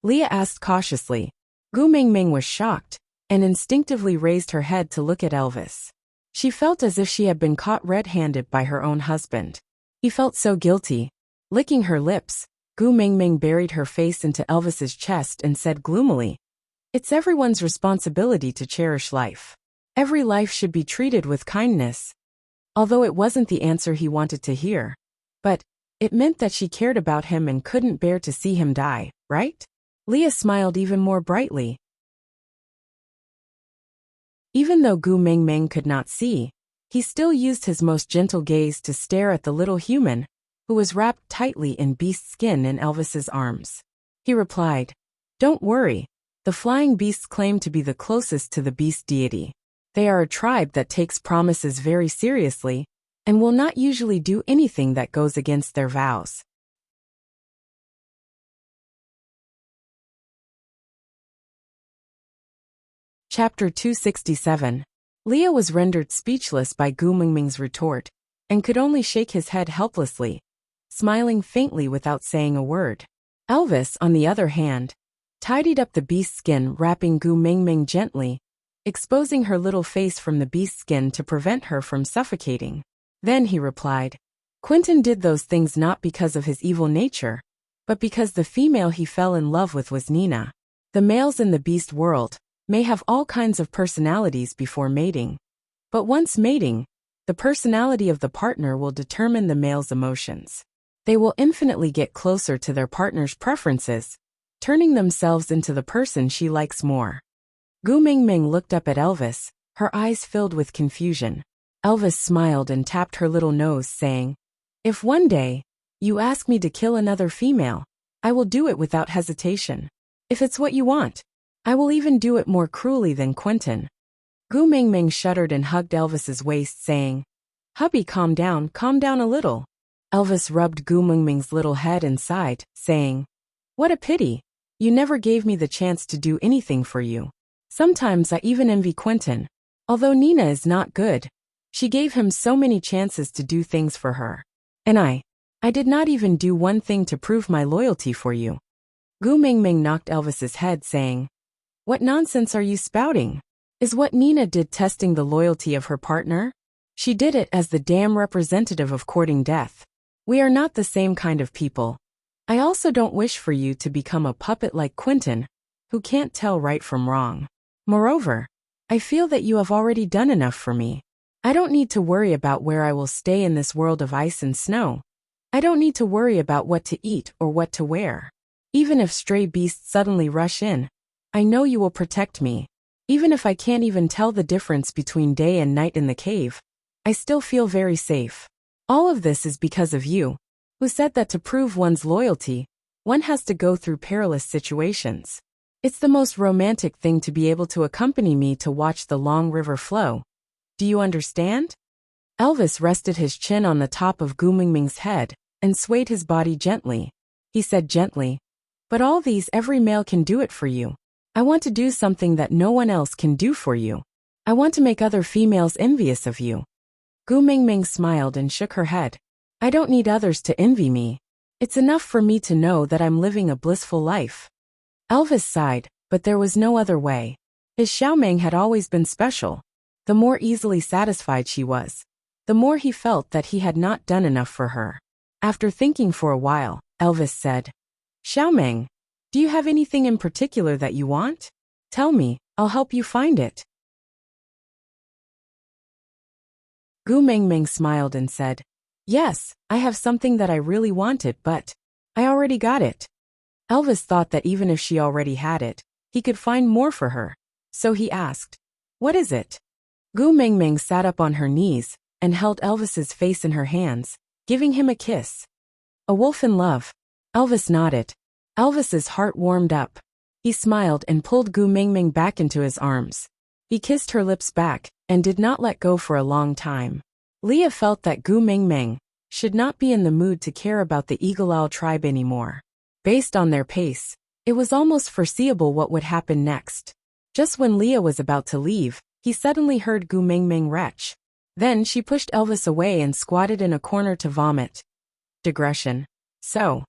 [SPEAKER 1] Leah asked cautiously. Gu Mingming was shocked and instinctively raised her head to look at Elvis. She felt as if she had been caught red-handed by her own husband. He felt so guilty. Licking her lips, Gu Mingming buried her face into Elvis's chest and said gloomily, it's everyone's responsibility to cherish life. Every life should be treated with kindness. Although it wasn't the answer he wanted to hear. But it meant that she cared about him and couldn't bear to see him die, right? Leah smiled even more brightly. Even though Gu Mingming could not see, he still used his most gentle gaze to stare at the little human, who was wrapped tightly in beast skin in Elvis's arms. He replied, don't worry. The flying beasts claim to be the closest to the beast deity. They are a tribe that takes promises very seriously, and will not usually do anything that goes against their vows. Chapter 267. Leah was rendered speechless by Gu Mingming's retort, and could only shake his head helplessly, smiling faintly without saying a word. Elvis, on the other hand, tidied up the beast's skin, wrapping Gu Mingming gently, exposing her little face from the beast's skin to prevent her from suffocating. Then he replied, Quentin did those things not because of his evil nature, but because the female he fell in love with was Nina. The males in the beast world may have all kinds of personalities before mating, but once mating, the personality of the partner will determine the male's emotions. They will infinitely get closer to their partner's preferences, turning themselves into the person she likes more. Gu Mingming looked up at Elvis, her eyes filled with confusion. Elvis smiled and tapped her little nose, saying, If one day you ask me to kill another female, I will do it without hesitation. If it's what you want, I will even do it more cruelly than Quentin. Gu Mingming shuddered and hugged Elvis's waist, saying, Hubby, calm down a little. Elvis rubbed Gu Mingming's little head and sighed, saying, What a pity. You never gave me the chance to do anything for you. Sometimes I even envy Quentin. Although Nina is not good, she gave him so many chances to do things for her. And I did not even do one thing to prove my loyalty for you. Gu Mingming knocked Elvis's head, saying, What nonsense are you spouting? Is what Nina did testing the loyalty of her partner? She did it as the damn representative of courting death. We are not the same kind of people. I also don't wish for you to become a puppet like Quentin, who can't tell right from wrong. Moreover, I feel that you have already done enough for me. I don't need to worry about where I will stay in this world of ice and snow. I don't need to worry about what to eat or what to wear. Even if stray beasts suddenly rush in, I know you will protect me. Even if I can't even tell the difference between day and night in the cave, I still feel very safe. All of this is because of you, who said that to prove one's loyalty, one has to go through perilous situations. It's the most romantic thing to be able to accompany me to watch the long river flow. Do you understand? Elvis rested his chin on the top of Gu Mingming's head and swayed his body gently. He said gently, But all these, every male can do it for you. I want to do something that no one else can do for you. I want to make other females envious of you. Gu Mingming smiled and shook her head. I don't need others to envy me. It's enough for me to know that I'm living a blissful life. Elvis sighed, but there was no other way. His Xiaomeng had always been special. The more easily satisfied she was, the more he felt that he had not done enough for her. After thinking for a while, Elvis said, Xiaomeng, do you have anything in particular that you want? Tell me, I'll help you find it. Gu Mingming smiled and said, Yes, I have something that I really wanted, but I already got it. Elvis thought that even if she already had it, he could find more for her. So he asked, What is it? Gu Mingming sat up on her knees and held Elvis's face in her hands, giving him a kiss. A wolf in love. Elvis nodded. Elvis's heart warmed up. He smiled and pulled Gu Mingming back into his arms. He kissed her lips back and did not let go for a long time. Leah felt that Gu Mingming should not be in the mood to care about the Eagle Owl tribe anymore. Based on their pace, it was almost foreseeable what would happen next. Just when Leah was about to leave, he suddenly heard Gu Mingming retch. Then she pushed Elvis away and squatted in a corner to vomit. Digression. So.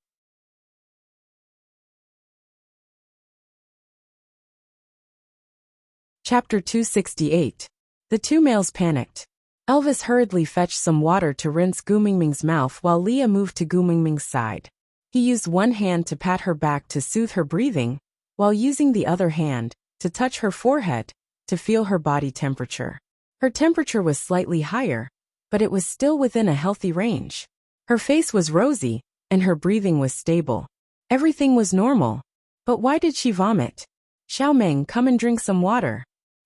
[SPEAKER 1] Chapter 268. The two males panicked. Elvis hurriedly fetched some water to rinse Gu Mingming's mouth while Leah moved to Gu Mingming's side. He used one hand to pat her back to soothe her breathing, while using the other hand to touch her forehead to feel her body temperature. Her temperature was slightly higher, but it was still within a healthy range. Her face was rosy, and her breathing was stable. Everything was normal. But why did she vomit? Xiaomeng, come and drink some water.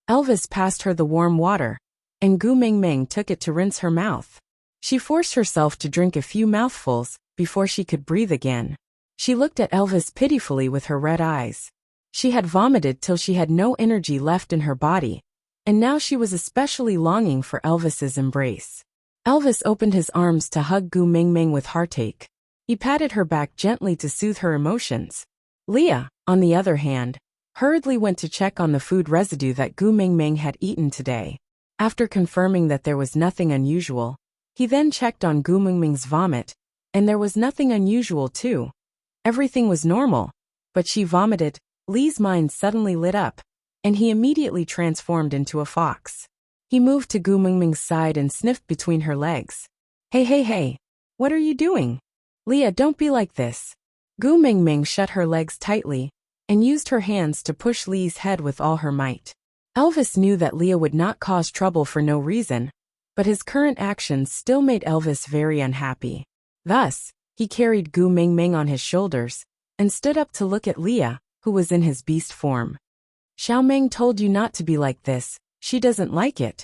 [SPEAKER 1] Elvis passed her the warm water, and Gu Mingming took it to rinse her mouth. She forced herself to drink a few mouthfuls before she could breathe again. She looked at Elvis pitifully with her red eyes. She had vomited till she had no energy left in her body, and now she was especially longing for Elvis's embrace. Elvis opened his arms to hug Gu Mingming with heartache. He patted her back gently to soothe her emotions. Leah, on the other hand, hurriedly went to check on the food residue that Gu Mingming had eaten today. After confirming that there was nothing unusual, he then checked on Gu Mingming's vomit, and there was nothing unusual too. Everything was normal, but she vomited. Lee's mind suddenly lit up, and he immediately transformed into a fox. He moved to Gu Mingming's side and sniffed between her legs. Hey, what are you doing? Leah, don't be like this. Gu Mingming shut her legs tightly and used her hands to push Lee's head with all her might. Elvis knew that Leah would not cause trouble for no reason, but his current actions still made Elvis very unhappy. Thus, he carried Gu Mingming on his shoulders and stood up to look at Leah, who was in his beast form. Xiaoming told you not to be like this, she doesn't like it.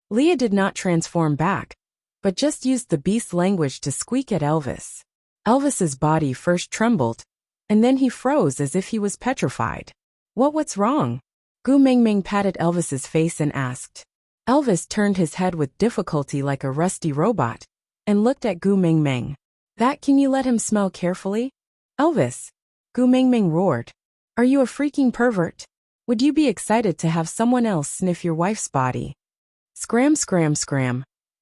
[SPEAKER 1] Leah did not transform back, but just used the beast language to squeak at Elvis. Elvis's body first trembled, and then he froze as if he was petrified. What's wrong? Gu Mingming patted Elvis's face and asked. Elvis turned his head with difficulty like a rusty robot, and looked at Gu Mingming. Can you let him smell carefully? Elvis! Gu Mingming roared. Are you a freaking pervert? Would you be excited to have someone else sniff your wife's body? Scram.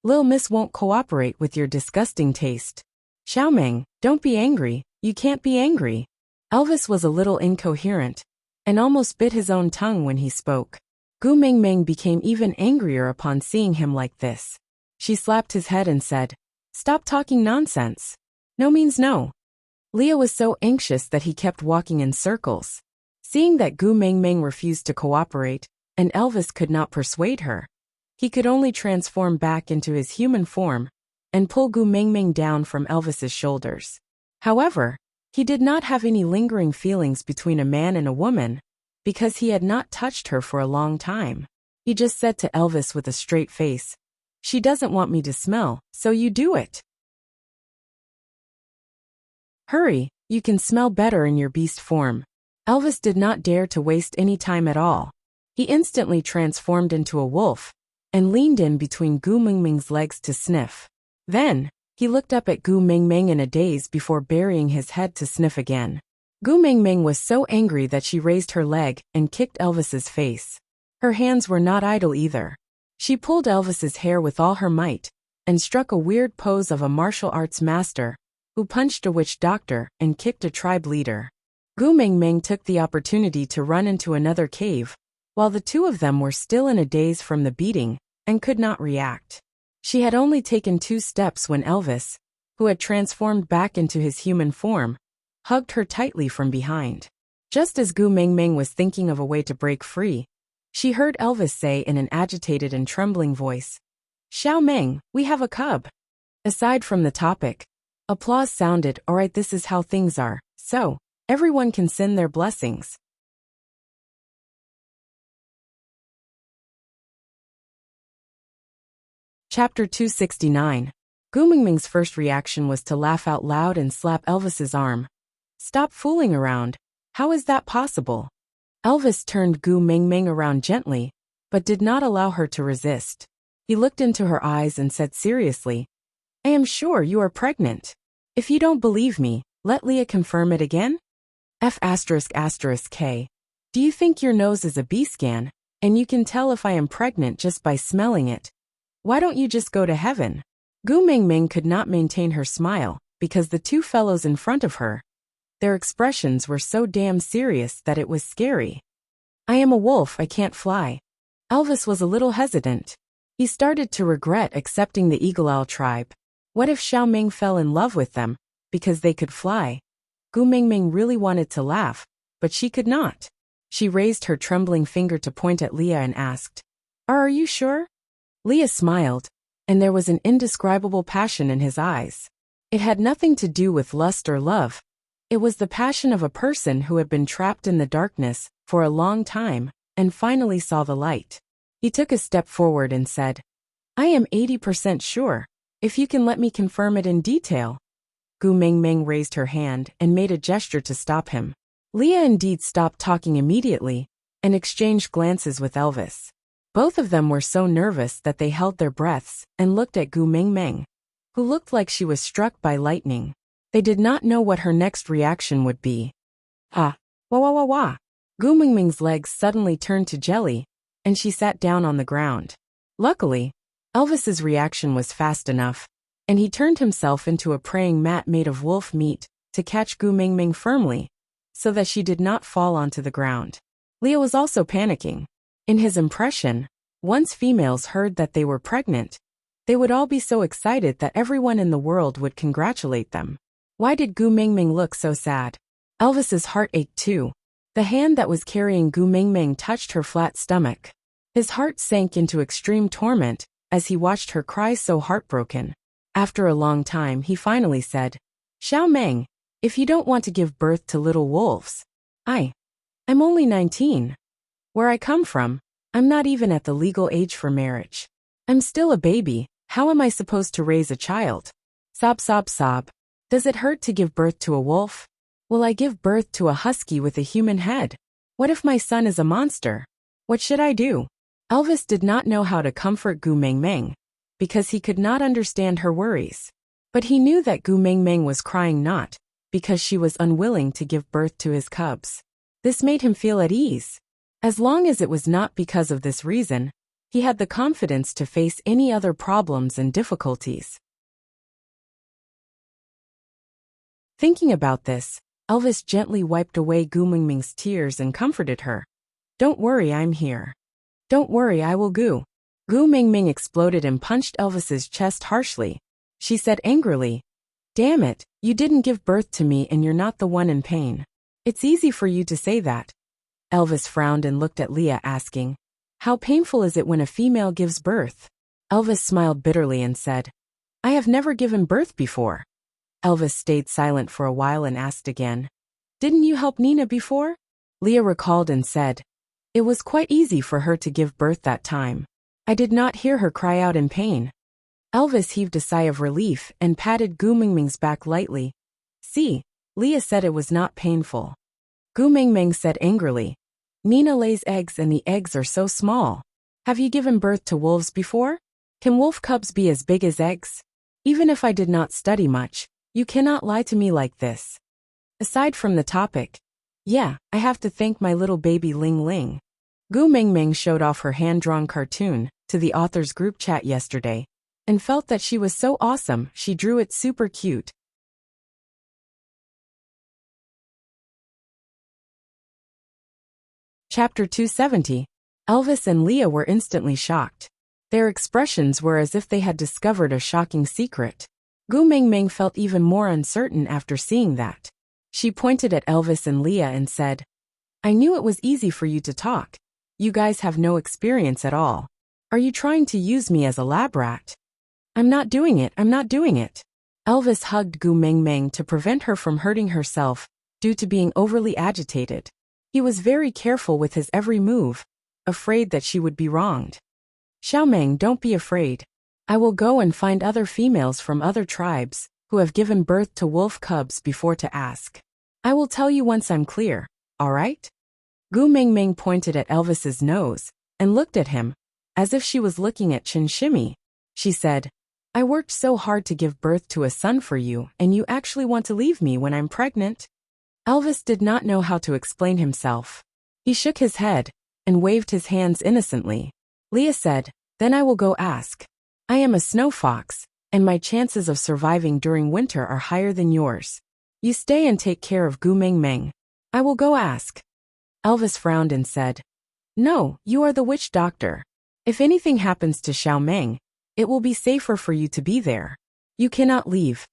[SPEAKER 1] Lil Miss won't cooperate with your disgusting taste. Xiaoming, don't be angry, you can't be angry. Elvis was a little incoherent, and almost bit his own tongue when he spoke. Gu Mingming became even angrier upon seeing him like this. She slapped his head and said, Stop talking nonsense. No means no. Leah was so anxious that he kept walking in circles. Seeing that Gu Mingming refused to cooperate, and Elvis could not persuade her, he could only transform back into his human form and pull Gu Mingming down from Elvis's shoulders. However, he did not have any lingering feelings between a man and a woman, because he had not touched her for a long time. He just said to Elvis with a straight face, She doesn't want me to smell, so you do it. Hurry, you can smell better in your beast form. Elvis did not dare to waste any time at all. He instantly transformed into a wolf and leaned in between Gu Mingming's legs to sniff. Then, he looked up at Gu Mingming in a daze before burying his head to sniff again. Gu Mingming was so angry that she raised her leg and kicked Elvis's face. Her hands were not idle either. She pulled Elvis's hair with all her might and struck a weird pose of a martial arts master who punched a witch doctor and kicked a tribe leader. Gu Mingming took the opportunity to run into another cave, while the two of them were still in a daze from the beating and could not react. She had only taken 2 steps when Elvis, who had transformed back into his human form, hugged her tightly from behind. Just as Gu Mingming was thinking of a way to break free, she heard Elvis say in an agitated and trembling voice, Xiaoming, we have a cub. Aside from the topic, applause sounded. Alright, this is how things are, so everyone can send their blessings. Chapter 269. Gu Mingming's first reaction was to laugh out loud and slap Elvis's arm. Stop fooling around. How is that possible? Elvis turned Gu Mingming around gently, but did not allow her to resist. He looked into her eyes and said seriously, I am sure you are pregnant. If you don't believe me, let Leah confirm it again. F***K. Do you think your nose is a B-scan, and you can tell if I am pregnant just by smelling it? Why don't you just go to heaven? Gu Mingming could not maintain her smile, because the 2 fellows in front of her, their expressions were so damn serious that it was scary. I am a wolf, I can't fly. Elvis was a little hesitant. He started to regret accepting the Eagle Owl tribe. What if Xiaoming fell in love with them, because they could fly? Gu Mingming really wanted to laugh, but she could not. She raised her trembling finger to point at Leah and asked, Are you sure? Leah smiled, and there was an indescribable passion in his eyes. It had nothing to do with lust or love. It was the passion of a person who had been trapped in the darkness for a long time and finally saw the light. He took a step forward and said, I am 80% sure, if you can let me confirm it in detail. Gu Mingming raised her hand and made a gesture to stop him. Leah indeed stopped talking immediately and exchanged glances with Elvis. Both of them were so nervous that they held their breaths and looked at Gu Mingming, who looked like she was struck by lightning. They did not know what her next reaction would be. Ah, wah wah wah wah. Gu Mingming's legs suddenly turned to jelly, and she sat down on the ground. Luckily, Elvis's reaction was fast enough, and he turned himself into a praying mat made of wolf meat to catch Gu Mingming firmly, so that she did not fall onto the ground. Leah was also panicking. In his impression, once females heard that they were pregnant, they would all be so excited that everyone in the world would congratulate them. Why did Gu Mingming look so sad? Elvis's heart ached too. The hand that was carrying Gu Mingming touched her flat stomach. His heart sank into extreme torment as he watched her cry so heartbroken. After a long time he finally said, "Xiao Meng, if you don't want to give birth to little wolves, I'm only 19. Where I come from, I'm not even at the legal age for marriage. I'm still a baby, how am I supposed to raise a child?" Sob sob sob. Does it hurt to give birth to a wolf? Will I give birth to a husky with a human head? What if my son is a monster? What should I do? Elvis did not know how to comfort Gu Mingming, because he could not understand her worries. But he knew that Gu Mingming was crying not because she was unwilling to give birth to his cubs. This made him feel at ease. As long as it was not because of this reason, he had the confidence to face any other problems and difficulties. Thinking about this, Elvis gently wiped away Gu Mingming's tears and comforted her. "Don't worry, I'm here. Don't worry, I will Gu." Gu Mingming exploded and punched Elvis's chest harshly. She said angrily, "Damn it, you didn't give birth to me and you're not the one in pain. It's easy for you to say that." Elvis frowned and looked at Leah asking, "How painful is it when a female gives birth?" Elvis smiled bitterly and said, "I have never given birth before." Elvis stayed silent for a while and asked again, "Didn't you help Nina before?" Leah recalled and said, "It was quite easy for her to give birth that time. I did not hear her cry out in pain." Elvis heaved a sigh of relief and patted Gu Mingming's back lightly. "See, Leah said it was not painful." Gu Mingming said angrily, "Nina lays eggs and the eggs are so small. Have you given birth to wolves before? Can wolf cubs be as big as eggs? Even if I did not study much, you cannot lie to me like this." Aside from the topic, yeah, I have to thank my little baby Ling Ling. Gu Mingming showed off her hand-drawn cartoon to the author's group chat yesterday and felt that she was so awesome she drew it super cute. Chapter 270. Elvis and Leah were instantly shocked. Their expressions were as if they had discovered a shocking secret. Gu Mingming felt even more uncertain after seeing that. She pointed at Elvis and Leah and said, "I knew it was easy for you to talk. You guys have no experience at all. Are you trying to use me as a lab rat?" I'm not doing it. Elvis hugged Gu Mingming to prevent her from hurting herself due to being overly agitated. He was very careful with his every move, afraid that she would be wronged. "Xiao Meng, don't be afraid. I will go and find other females from other tribes who have given birth to wolf cubs before to ask. I will tell you once I'm clear, all right?" Gu Mingming pointed at Elvis's nose and looked at him, as if she was looking at Chin Shimmy. She said, "I worked so hard to give birth to a son for you and you actually want to leave me when I'm pregnant?" Elvis did not know how to explain himself. He shook his head and waved his hands innocently. Leah said, "Then I will go ask. I am a snow fox, and my chances of surviving during winter are higher than yours. You stay and take care of Gu Mingming. I will go ask." Elvis frowned and said, "No, you are the witch doctor. If anything happens to Xiao Meng, it will be safer for you to be there. You cannot leave."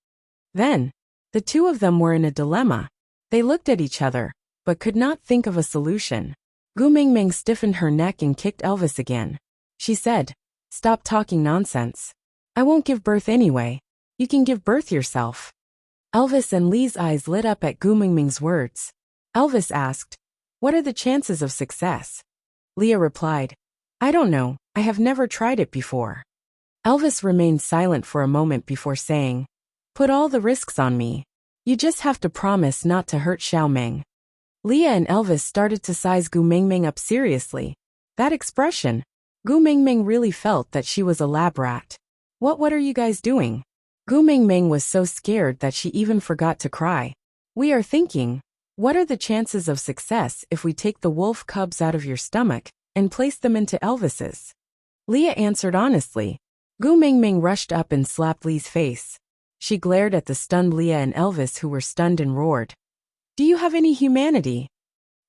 [SPEAKER 1] Then, the two of them were in a dilemma. They looked at each other, but could not think of a solution. Gu Mingming stiffened her neck and kicked Elvis again. She said, "Stop talking nonsense. I won't give birth anyway. You can give birth yourself." Elvis and Lee's eyes lit up at Gu Mingming's words. Elvis asked, "What are the chances of success?" Leah replied, "I don't know, I have never tried it before." Elvis remained silent for a moment before saying, "Put all the risks on me. You just have to promise not to hurt Xiao Meng." Leah and Elvis started to size Gu Mingming up seriously. That expression, Gu Mingming really felt that she was a lab rat. What are you guys doing? Gu Mingming was so scared that she even forgot to cry. We are thinking, what are the chances of success if we take the wolf cubs out of your stomach and place them into Elvis's? Leah answered honestly. Gu Mingming rushed up and slapped Lee's face. She glared at the stunned Leah and Elvis, who were stunned, and roared. Do you have any humanity?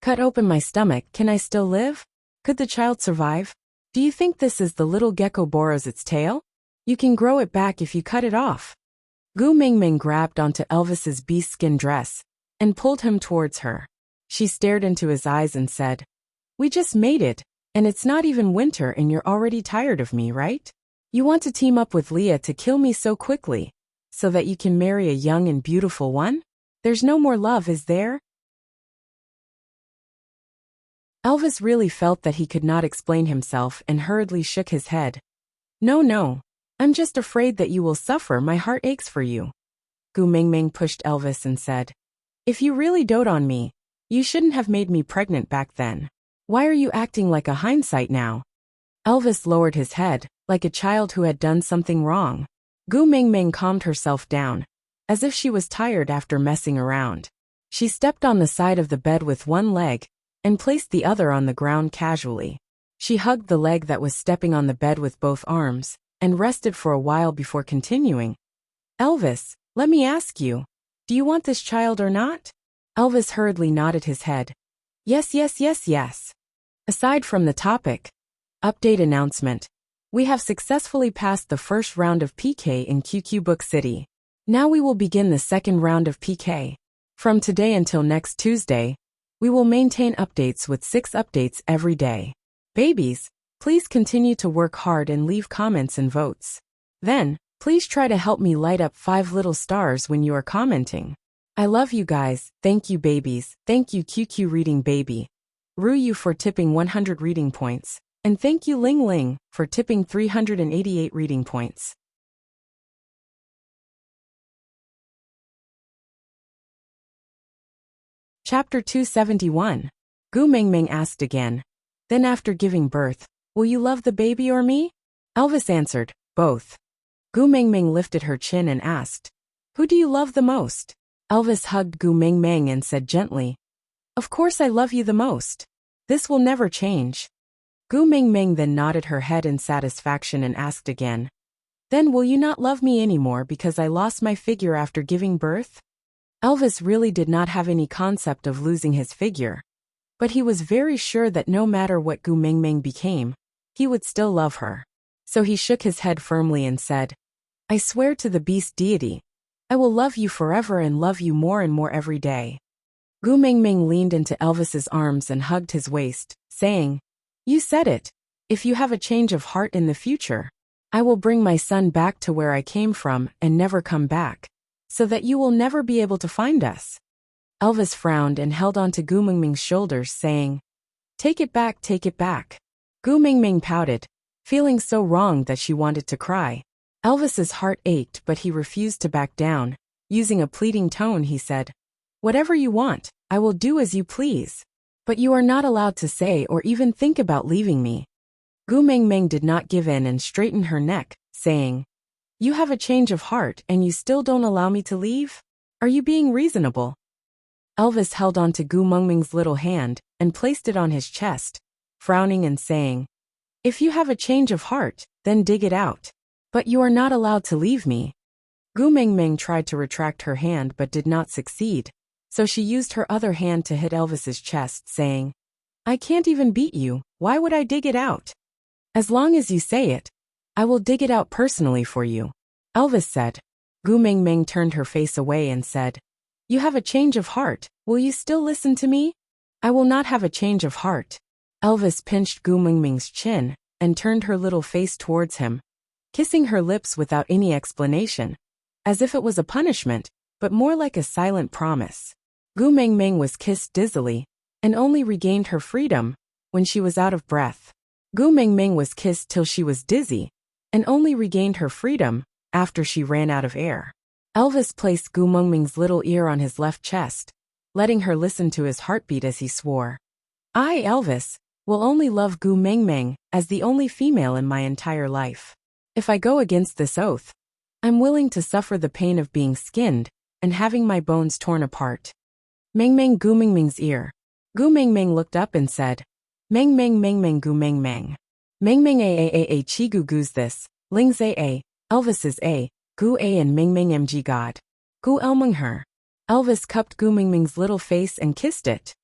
[SPEAKER 1] Cut open my stomach, can I still live? Could the child survive? Do you think this is the little gecko borrows its tail? You can grow it back if you cut it off. Gu Mingming grabbed onto Elvis's beast skin dress and pulled him towards her. She stared into his eyes and said, We just made it, and it's not even winter and you're already tired of me, right? You want to team up with Leah to kill me so quickly, so that you can marry a young and beautiful one? There's no more love, is there? Elvis really felt that he could not explain himself and hurriedly shook his head. No, I'm just afraid that you will suffer. My heart aches for you. Gu Mingming pushed Elvis and said, If you really dote on me, you shouldn't have made me pregnant back then. Why are you acting like a hindsight now? Elvis lowered his head, like a child who had done something wrong. Gu Mingming calmed herself down, as if she was tired after messing around. She stepped on the side of the bed with one leg and placed the other on the ground casually. She hugged the leg that was stepping on the bed with both arms and rested for a while before continuing. Elvis, let me ask you, do you want this child or not? Elvis hurriedly nodded his head. Yes. Aside from the topic, update announcement. We have successfully passed the first round of PK in QQ Book City. Now we will begin the second round of PK. From today until next Tuesday, we will maintain updates with 6 updates every day. Babies, please continue to work hard and leave comments and votes. Then, please try to help me light up 5 little stars when you are commenting. I love you guys. Thank you, babies. Thank you, QQ Reading Baby. Ru Yu for tipping 100 reading points. And thank you, Ling Ling, for tipping 388 reading points. Chapter 271. Gu Mingming asked again. Then after giving birth, will you love the baby or me? Elvis answered, both. Gu Mingming lifted her chin and asked, Who do you love the most? Elvis hugged Gu Mingming and said gently, Of course I love you the most. This will never change. Gu Mingming then nodded her head in satisfaction and asked again, Then will you not love me anymore because I lost my figure after giving birth? Elvis really did not have any concept of losing his figure, but he was very sure that no matter what Gu Mingming became, he would still love her. So he shook his head firmly and said, I swear to the beast deity, I will love you forever and love you more and more every day. Gu Mingming leaned into Elvis's arms and hugged his waist, saying, You said it. If you have a change of heart in the future, I will bring my son back to where I came from and never come back, so that you will never be able to find us. Elvis frowned and held on to Gu Mingming's shoulders, saying, Take it back, take it back. Gu Mingming pouted, feeling so wrong that she wanted to cry. Elvis's heart ached, but he refused to back down. Using a pleading tone, he said, Whatever you want, I will do as you please. But you are not allowed to say or even think about leaving me. Gu Mingming did not give in and straightened her neck, saying, You have a change of heart and you still don't allow me to leave? Are you being reasonable? Elvis held on to Gu Mingming's little hand and placed it on his chest, frowning and saying, If you have a change of heart, then dig it out. But you are not allowed to leave me. Gu Mingming tried to retract her hand but did not succeed, so she used her other hand to hit Elvis's chest, saying, I can't even beat you, why would I dig it out? As long as you say it, I will dig it out personally for you. Elvis said. Gu Mingming turned her face away and said, You have a change of heart, will you still listen to me? I will not have a change of heart. Elvis pinched Gu Mingming's chin and turned her little face towards him, kissing her lips without any explanation, as if it was a punishment, but more like a silent promise. Gu Mingming was kissed dizzily, and only regained her freedom when she was out of breath. Gu Mingming was kissed till she was dizzy, and only regained her freedom after she ran out of air. Elvis placed Gu Mingming's little ear on his left chest, letting her listen to his heartbeat as he swore. I, Elvis, will only love Gu Mengmeng as the only female in my entire life. If I go against this oath, I'm willing to suffer the pain of being skinned and having my bones torn apart. Mengmeng Gu Mengmeng's ear. Gu Mengmeng looked up and said, Mengmeng Mengmeng Gu Mengmeng. Mengmeng a chi gu gu's this, Ling's a, Elvis's a, Gu a and Mengmeng mg God. Gu Elmeng her. Elvis cupped Gu Mengmeng's little face and kissed it.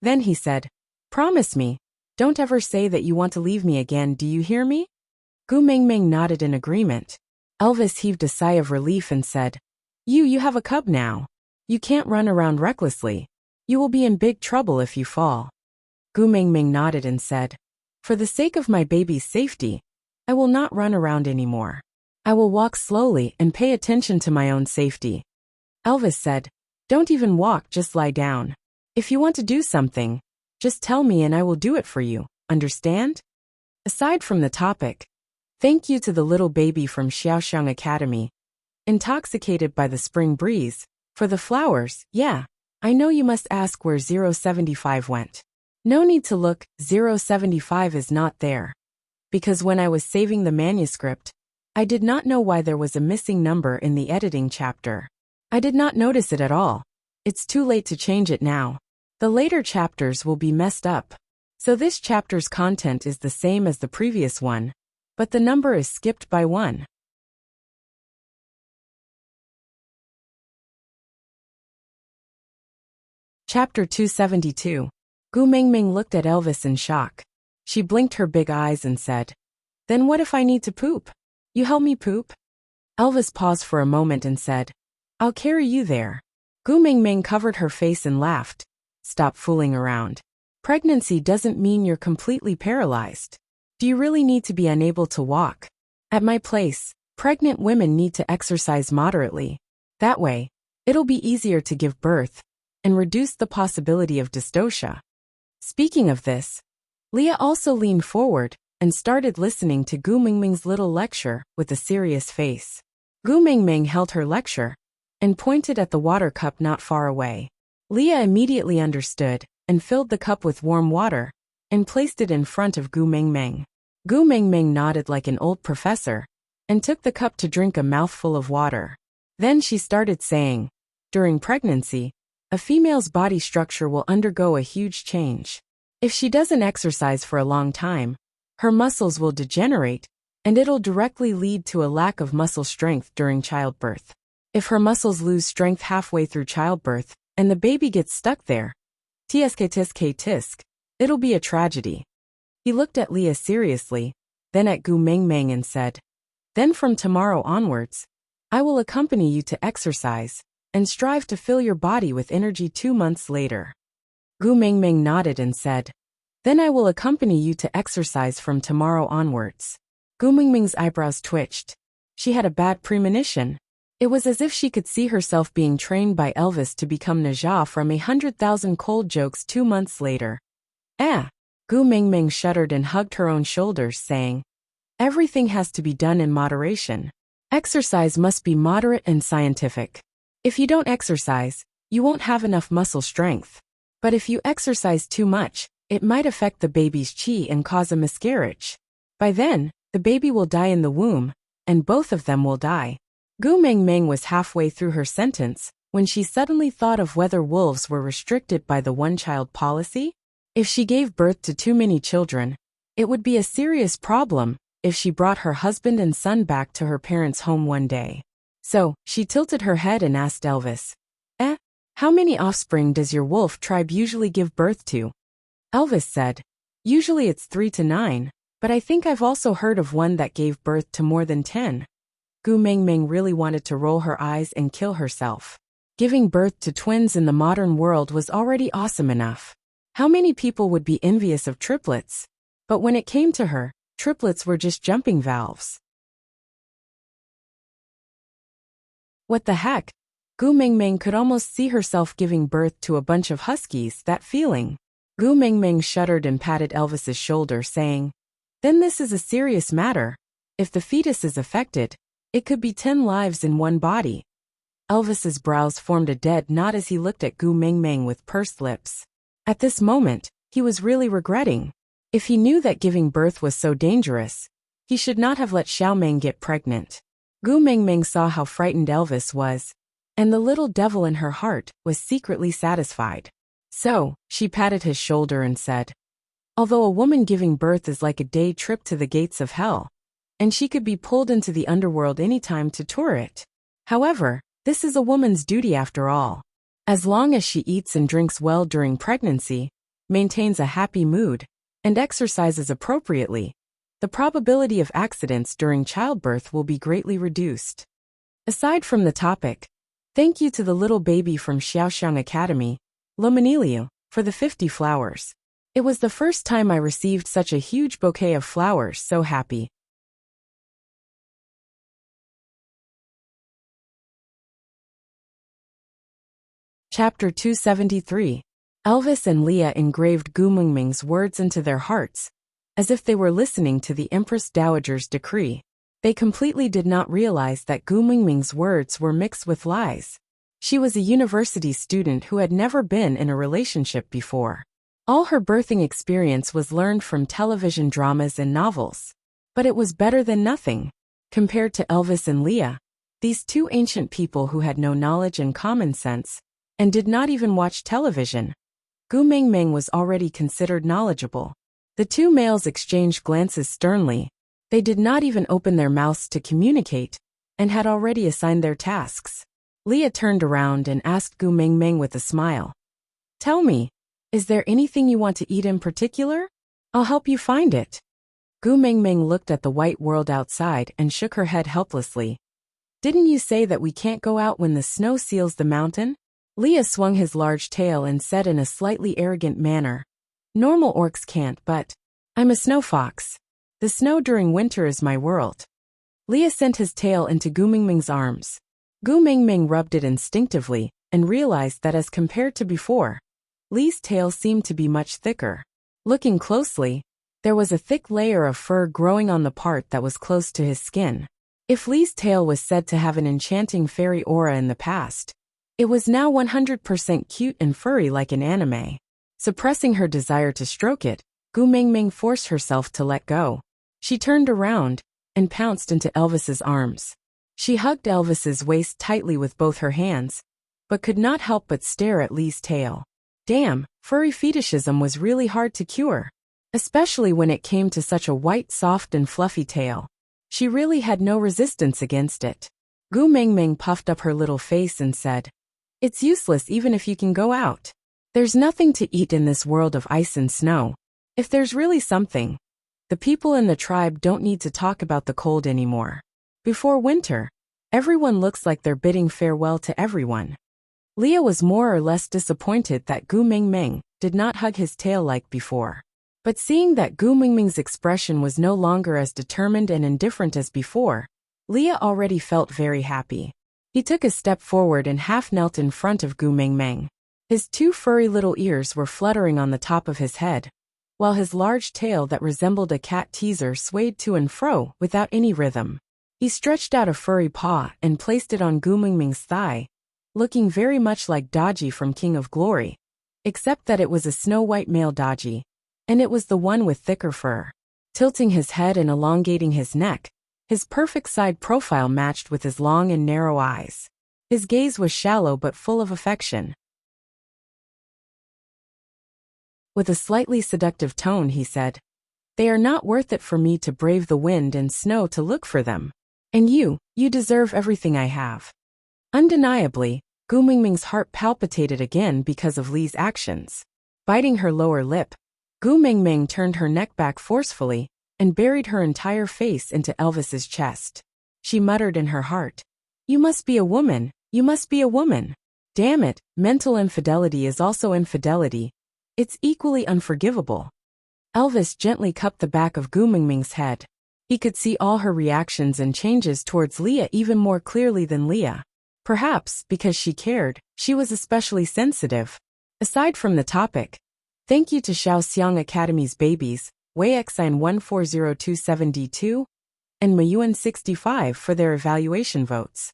[SPEAKER 1] Then he said, Promise me, don't ever say that you want to leave me again, do you hear me? Gu Mengmeng nodded in agreement. Elvis heaved a sigh of relief and said, You have a cub now. You can't run around recklessly. You will be in big trouble if you fall. Gu Mengmeng nodded and said, For the sake of my baby's safety, I will not run around anymore. I will walk slowly and pay attention to my own safety. Elvis said, Don't even walk, just lie down. If you want to do something, just tell me and I will do it for you, understand? Aside from the topic, thank you to the little baby from Xiaoxiang Academy, intoxicated by the spring breeze, for the flowers. Yeah, I know you must ask where 075 went. No need to look, 075 is not there. Because when I was saving the manuscript, I did not know why there was a missing number in the editing chapter. I did not notice it at all. It's too late to change it now. The later chapters will be messed up. So this chapter's content is the same as the previous one, but the number is skipped by 1. Chapter 272. Gu Mengmeng looked at Elvis in shock. She blinked her big eyes and said, Then what if I need to poop? You help me poop? Elvis paused for a moment and said, I'll carry you there. Gu Mengmeng covered her face and laughed. Stop fooling around. Pregnancy doesn't mean you're completely paralyzed. Do you really need to be unable to walk? At my place, pregnant women need to exercise moderately. That way, it'll be easier to give birth and reduce the possibility of dystocia. Speaking of this, Leah also leaned forward and started listening to Gu Mengmeng's little lecture with a serious face. Gu Mengmeng held her lecture and pointed at the water cup not far away. Leah immediately understood and filled the cup with warm water and placed it in front of Gu Mengmeng. Gu Mengmeng nodded like an old professor and took the cup to drink a mouthful of water. Then she started saying, During pregnancy, a female's body structure will undergo a huge change. If she doesn't exercise for a long time, her muscles will degenerate, and it'll directly lead to a lack of muscle strength during childbirth. If her muscles lose strength halfway through childbirth, and the baby gets stuck there, tisk, it'll be a tragedy. He looked at Leah seriously, then at Gu Mengmeng and said, Then from tomorrow onwards, I will accompany you to exercise and strive to fill your body with energy 2 months later. Gu Mengmeng nodded and said, Then I will accompany you to exercise from tomorrow onwards. Gu Mengmeng's eyebrows twitched. She had a bad premonition. It was as if she could see herself being trained by Elvis to become Naja from 100,000 cold jokes 2 months later. Gu Mengmeng shuddered and hugged her own shoulders, saying, Everything has to be done in moderation. Exercise must be moderate and scientific. If you don't exercise, you won't have enough muscle strength. But if you exercise too much, it might affect the baby's qi and cause a miscarriage. By then, the baby will die in the womb, and both of them will die. Gu Mengmeng was halfway through her sentence when she suddenly thought of whether wolves were restricted by the one-child policy. If she gave birth to too many children, it would be a serious problem if she brought her husband and son back to her parents' home one day. So, she tilted her head and asked Elvis, How many offspring does your wolf tribe usually give birth to? Elvis said, Usually it's 3 to 9, but I think I've also heard of one that gave birth to more than 10. Gu Mengmeng really wanted to roll her eyes and kill herself. Giving birth to twins in the modern world was already awesome enough. How many people would be envious of triplets? But when it came to her, triplets were just jumping valves. What the heck? Gu Mengmeng could almost see herself giving birth to a bunch of huskies, that feeling. Gu Mengmeng shuddered and patted Elvis's shoulder, saying, Then this is a serious matter. If the fetus is affected, it could be 10 lives in one body. Elvis's brows formed a dead knot as he looked at Gu Mingming with pursed lips. At this moment, he was really regretting. If he knew that giving birth was so dangerous, he should not have let Xiaoming get pregnant. Gu Mingming saw how frightened Elvis was, and the little devil in her heart was secretly satisfied. So, she patted his shoulder and said, "Although a woman giving birth is like a day trip to the gates of hell, and she could be pulled into the underworld anytime to tour it. However, this is a woman's duty after all. As long as she eats and drinks well during pregnancy, maintains a happy mood, and exercises appropriately, the probability of accidents during childbirth will be greatly reduced." Aside from the topic, thank you to the little baby from Xiaoxiang Academy, Lomaniliu, for the 50 flowers. It was the first time I received such a huge bouquet of flowers. So happy. Chapter 273. Elvis and Leah engraved Gu Mingming's words into their hearts, as if they were listening to the Empress Dowager's decree. They completely did not realize that Gu Mingming's words were mixed with lies. She was a university student who had never been in a relationship before. All her birthing experience was learned from television dramas and novels. But it was better than nothing. Compared to Elvis and Leah, these two ancient people who had no knowledge and common sense, and did not even watch television, Gu Mingming was already considered knowledgeable. The two males exchanged glances sternly. They did not even open their mouths to communicate, and had already assigned their tasks. Leah turned around and asked Gu Mingming with a smile, "Tell me, is there anything you want to eat in particular? I'll help you find it." Gu Mingming looked at the white world outside and shook her head helplessly. "Didn't you say that we can't go out when the snow seals the mountain?" Leah swung his large tail and said in a slightly arrogant manner, "Normal orcs can't, but I'm a snow fox. The snow during winter is my world." Leah sent his tail into Gu Mingming's arms. Gu Mingming rubbed it instinctively and realized that as compared to before, Lee's tail seemed to be much thicker. Looking closely, there was a thick layer of fur growing on the part that was close to his skin. If Lee's tail was said to have an enchanting fairy aura in the past, it was now 100% cute and furry like an anime. Suppressing her desire to stroke it, Gu Mingming forced herself to let go. She turned around and pounced into Elvis's arms. She hugged Elvis's waist tightly with both her hands, but could not help but stare at Lee's tail. Damn, furry fetishism was really hard to cure, especially when it came to such a white, soft and fluffy tail. She really had no resistance against it. Gu Mingming puffed up her little face and said, "It's useless even if you can go out. There's nothing to eat in this world of ice and snow. If there's really something, the people in the tribe don't need to talk about the cold anymore. Before winter, everyone looks like they're bidding farewell to everyone." Leah was more or less disappointed that Gu Mingming did not hug his tail like before. But seeing that Gu Mingming's expression was no longer as determined and indifferent as before, Leah already felt very happy. He took a step forward and half knelt in front of Gu Mingming. His two furry little ears were fluttering on the top of his head, while his large tail that resembled a cat teaser swayed to and fro without any rhythm. He stretched out a furry paw and placed it on Gu Mingming's thigh, looking very much like Dodgy from King of Glory, except that it was a snow-white male Dodgy, and it was the one with thicker fur. Tilting his head and elongating his neck, his perfect side profile matched with his long and narrow eyes. His gaze was shallow but full of affection. With a slightly seductive tone he said, "They are not worth it for me to brave the wind and snow to look for them. And you deserve everything I have." Undeniably, Gu Mingming's heart palpitated again because of Lee's actions. Biting her lower lip, Gu Mingming turned her neck back forcefully and buried her entire face into Elvis's chest. She muttered in her heart, "You must be a woman, you must be a woman. Damn it, mental infidelity is also infidelity. It's equally unforgivable." Elvis gently cupped the back of Gu Mingming's head. He could see all her reactions and changes towards Leah even more clearly than Leah. Perhaps because she cared, she was especially sensitive. Aside from the topic, thank you to Xiaoxiang Academy's babies, Weiexine 14027D2, and Mayuan 65 for their evaluation votes.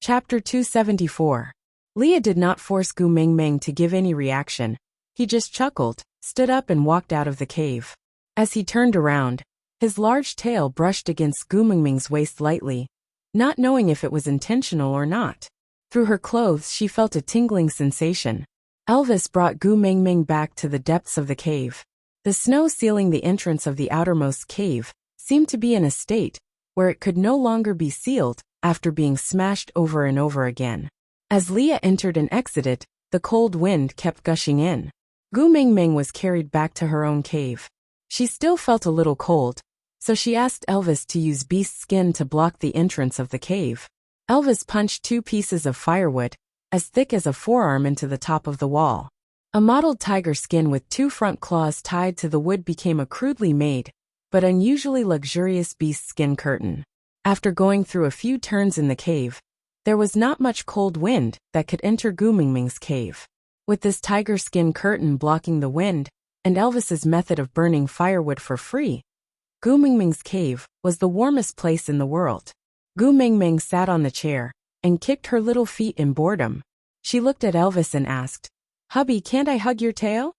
[SPEAKER 1] Chapter 274. Leah did not force Gu Mingming to give any reaction. He just chuckled, stood up and walked out of the cave. As he turned around, his large tail brushed against Gu Mingming's waist lightly, not knowing if it was intentional or not. Through her clothes she felt a tingling sensation. Elvis brought Gu Mingming back to the depths of the cave. The snow sealing the entrance of the outermost cave seemed to be in a state where it could no longer be sealed after being smashed over and over again. As Leah entered and exited, the cold wind kept gushing in. Gu Mingming was carried back to her own cave. She still felt a little cold, so she asked Elvis to use beast skin to block the entrance of the cave. Elvis punched 2 pieces of firewood, as thick as a forearm, into the top of the wall. A mottled tiger skin with 2 front claws tied to the wood became a crudely made, but unusually luxurious beast skin curtain. After going through a few turns in the cave, there was not much cold wind that could enter Gu Mingming's cave. With this tiger skin curtain blocking the wind, and Elvis's method of burning firewood for free, Gu Mingming's cave was the warmest place in the world. Gu Mingming sat on the chair and kicked her little feet in boredom. She looked at Elvis and asked, "Hubby, can't I hug your tail?"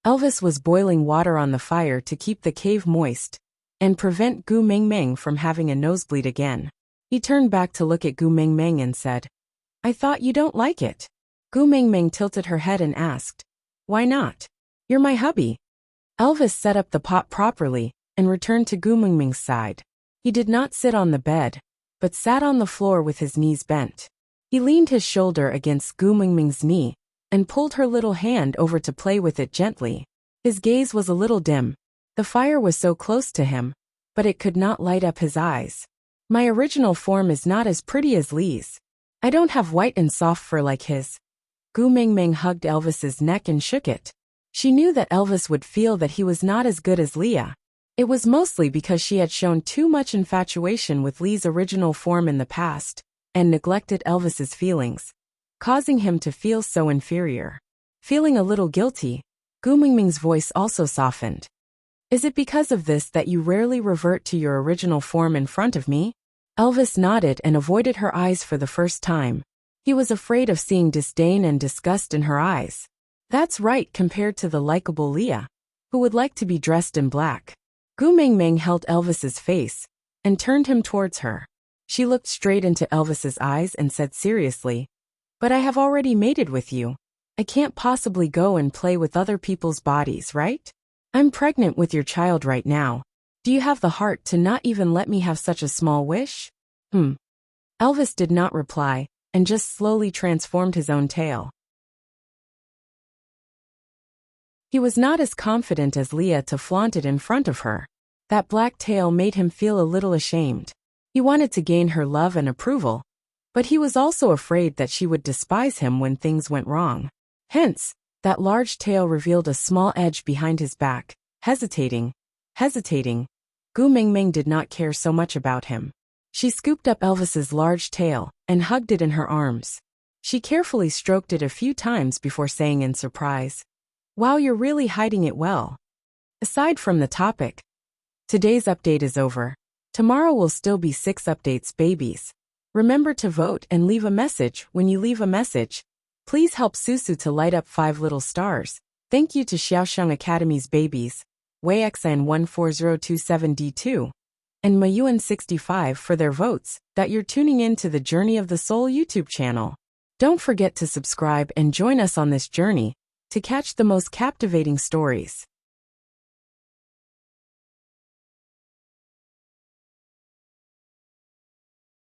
[SPEAKER 1] Elvis was boiling water on the fire to keep the cave moist and prevent Gu Mingming from having a nosebleed again. He turned back to look at Gu Mingming and said, "I thought you don't like it." Gu Mingming tilted her head and asked, "Why not? You're my hubby." Elvis set up the pot properly and returned to Gu Mingming's side. He did not sit on the bed, but sat on the floor with his knees bent. He leaned his shoulder against Gu Mingming's knee and pulled her little hand over to play with it gently. His gaze was a little dim. The fire was so close to him, but it could not light up his eyes. "My original form is not as pretty as Lee's. I don't have white and soft fur like his." Gu Mingming hugged Elvis's neck and shook it. She knew that Elvis would feel that he was not as good as Leah. It was mostly because she had shown too much infatuation with Lee's original form in the past, and neglected Elvis's feelings, causing him to feel so inferior. Feeling a little guilty, Gu Mingming's voice also softened. "Is it because of this that you rarely revert to your original form in front of me?" Elvis nodded and avoided her eyes for the first time. He was afraid of seeing disdain and disgust in her eyes. That's right, compared to the likable Leah, who would like to be dressed in black. Gu Mingming held Elvis's face and turned him towards her. She looked straight into Elvis's eyes and said seriously, "But I have already mated with you. I can't possibly go and play with other people's bodies, right? I'm pregnant with your child right now. Do you have the heart to not even let me have such a small wish?" Elvis did not reply, and just slowly transformed his own tail. He was not as confident as Leah to flaunt it in front of her. That black tail made him feel a little ashamed. He wanted to gain her love and approval, but he was also afraid that she would despise him when things went wrong. Hence, that large tail revealed a small edge behind his back. Hesitating. Gu Mingming did not care so much about him. She scooped up Elvis's large tail and hugged it in her arms. She carefully stroked it a few times before saying in surprise, "Wow, you're really hiding it well." Aside from the topic, today's update is over. Tomorrow will still be 6 updates, babies. Remember to vote and leave a message. When you leave a message, please help Susu to light up 5 little stars. Thank you to Xiaoxiang Academy's babies, WeiXN14027D2, and Mayuan65 for their votes, that you're tuning in to the Journey of the Soul YouTube channel. Don't forget to subscribe and join us on this journey to catch the most captivating stories.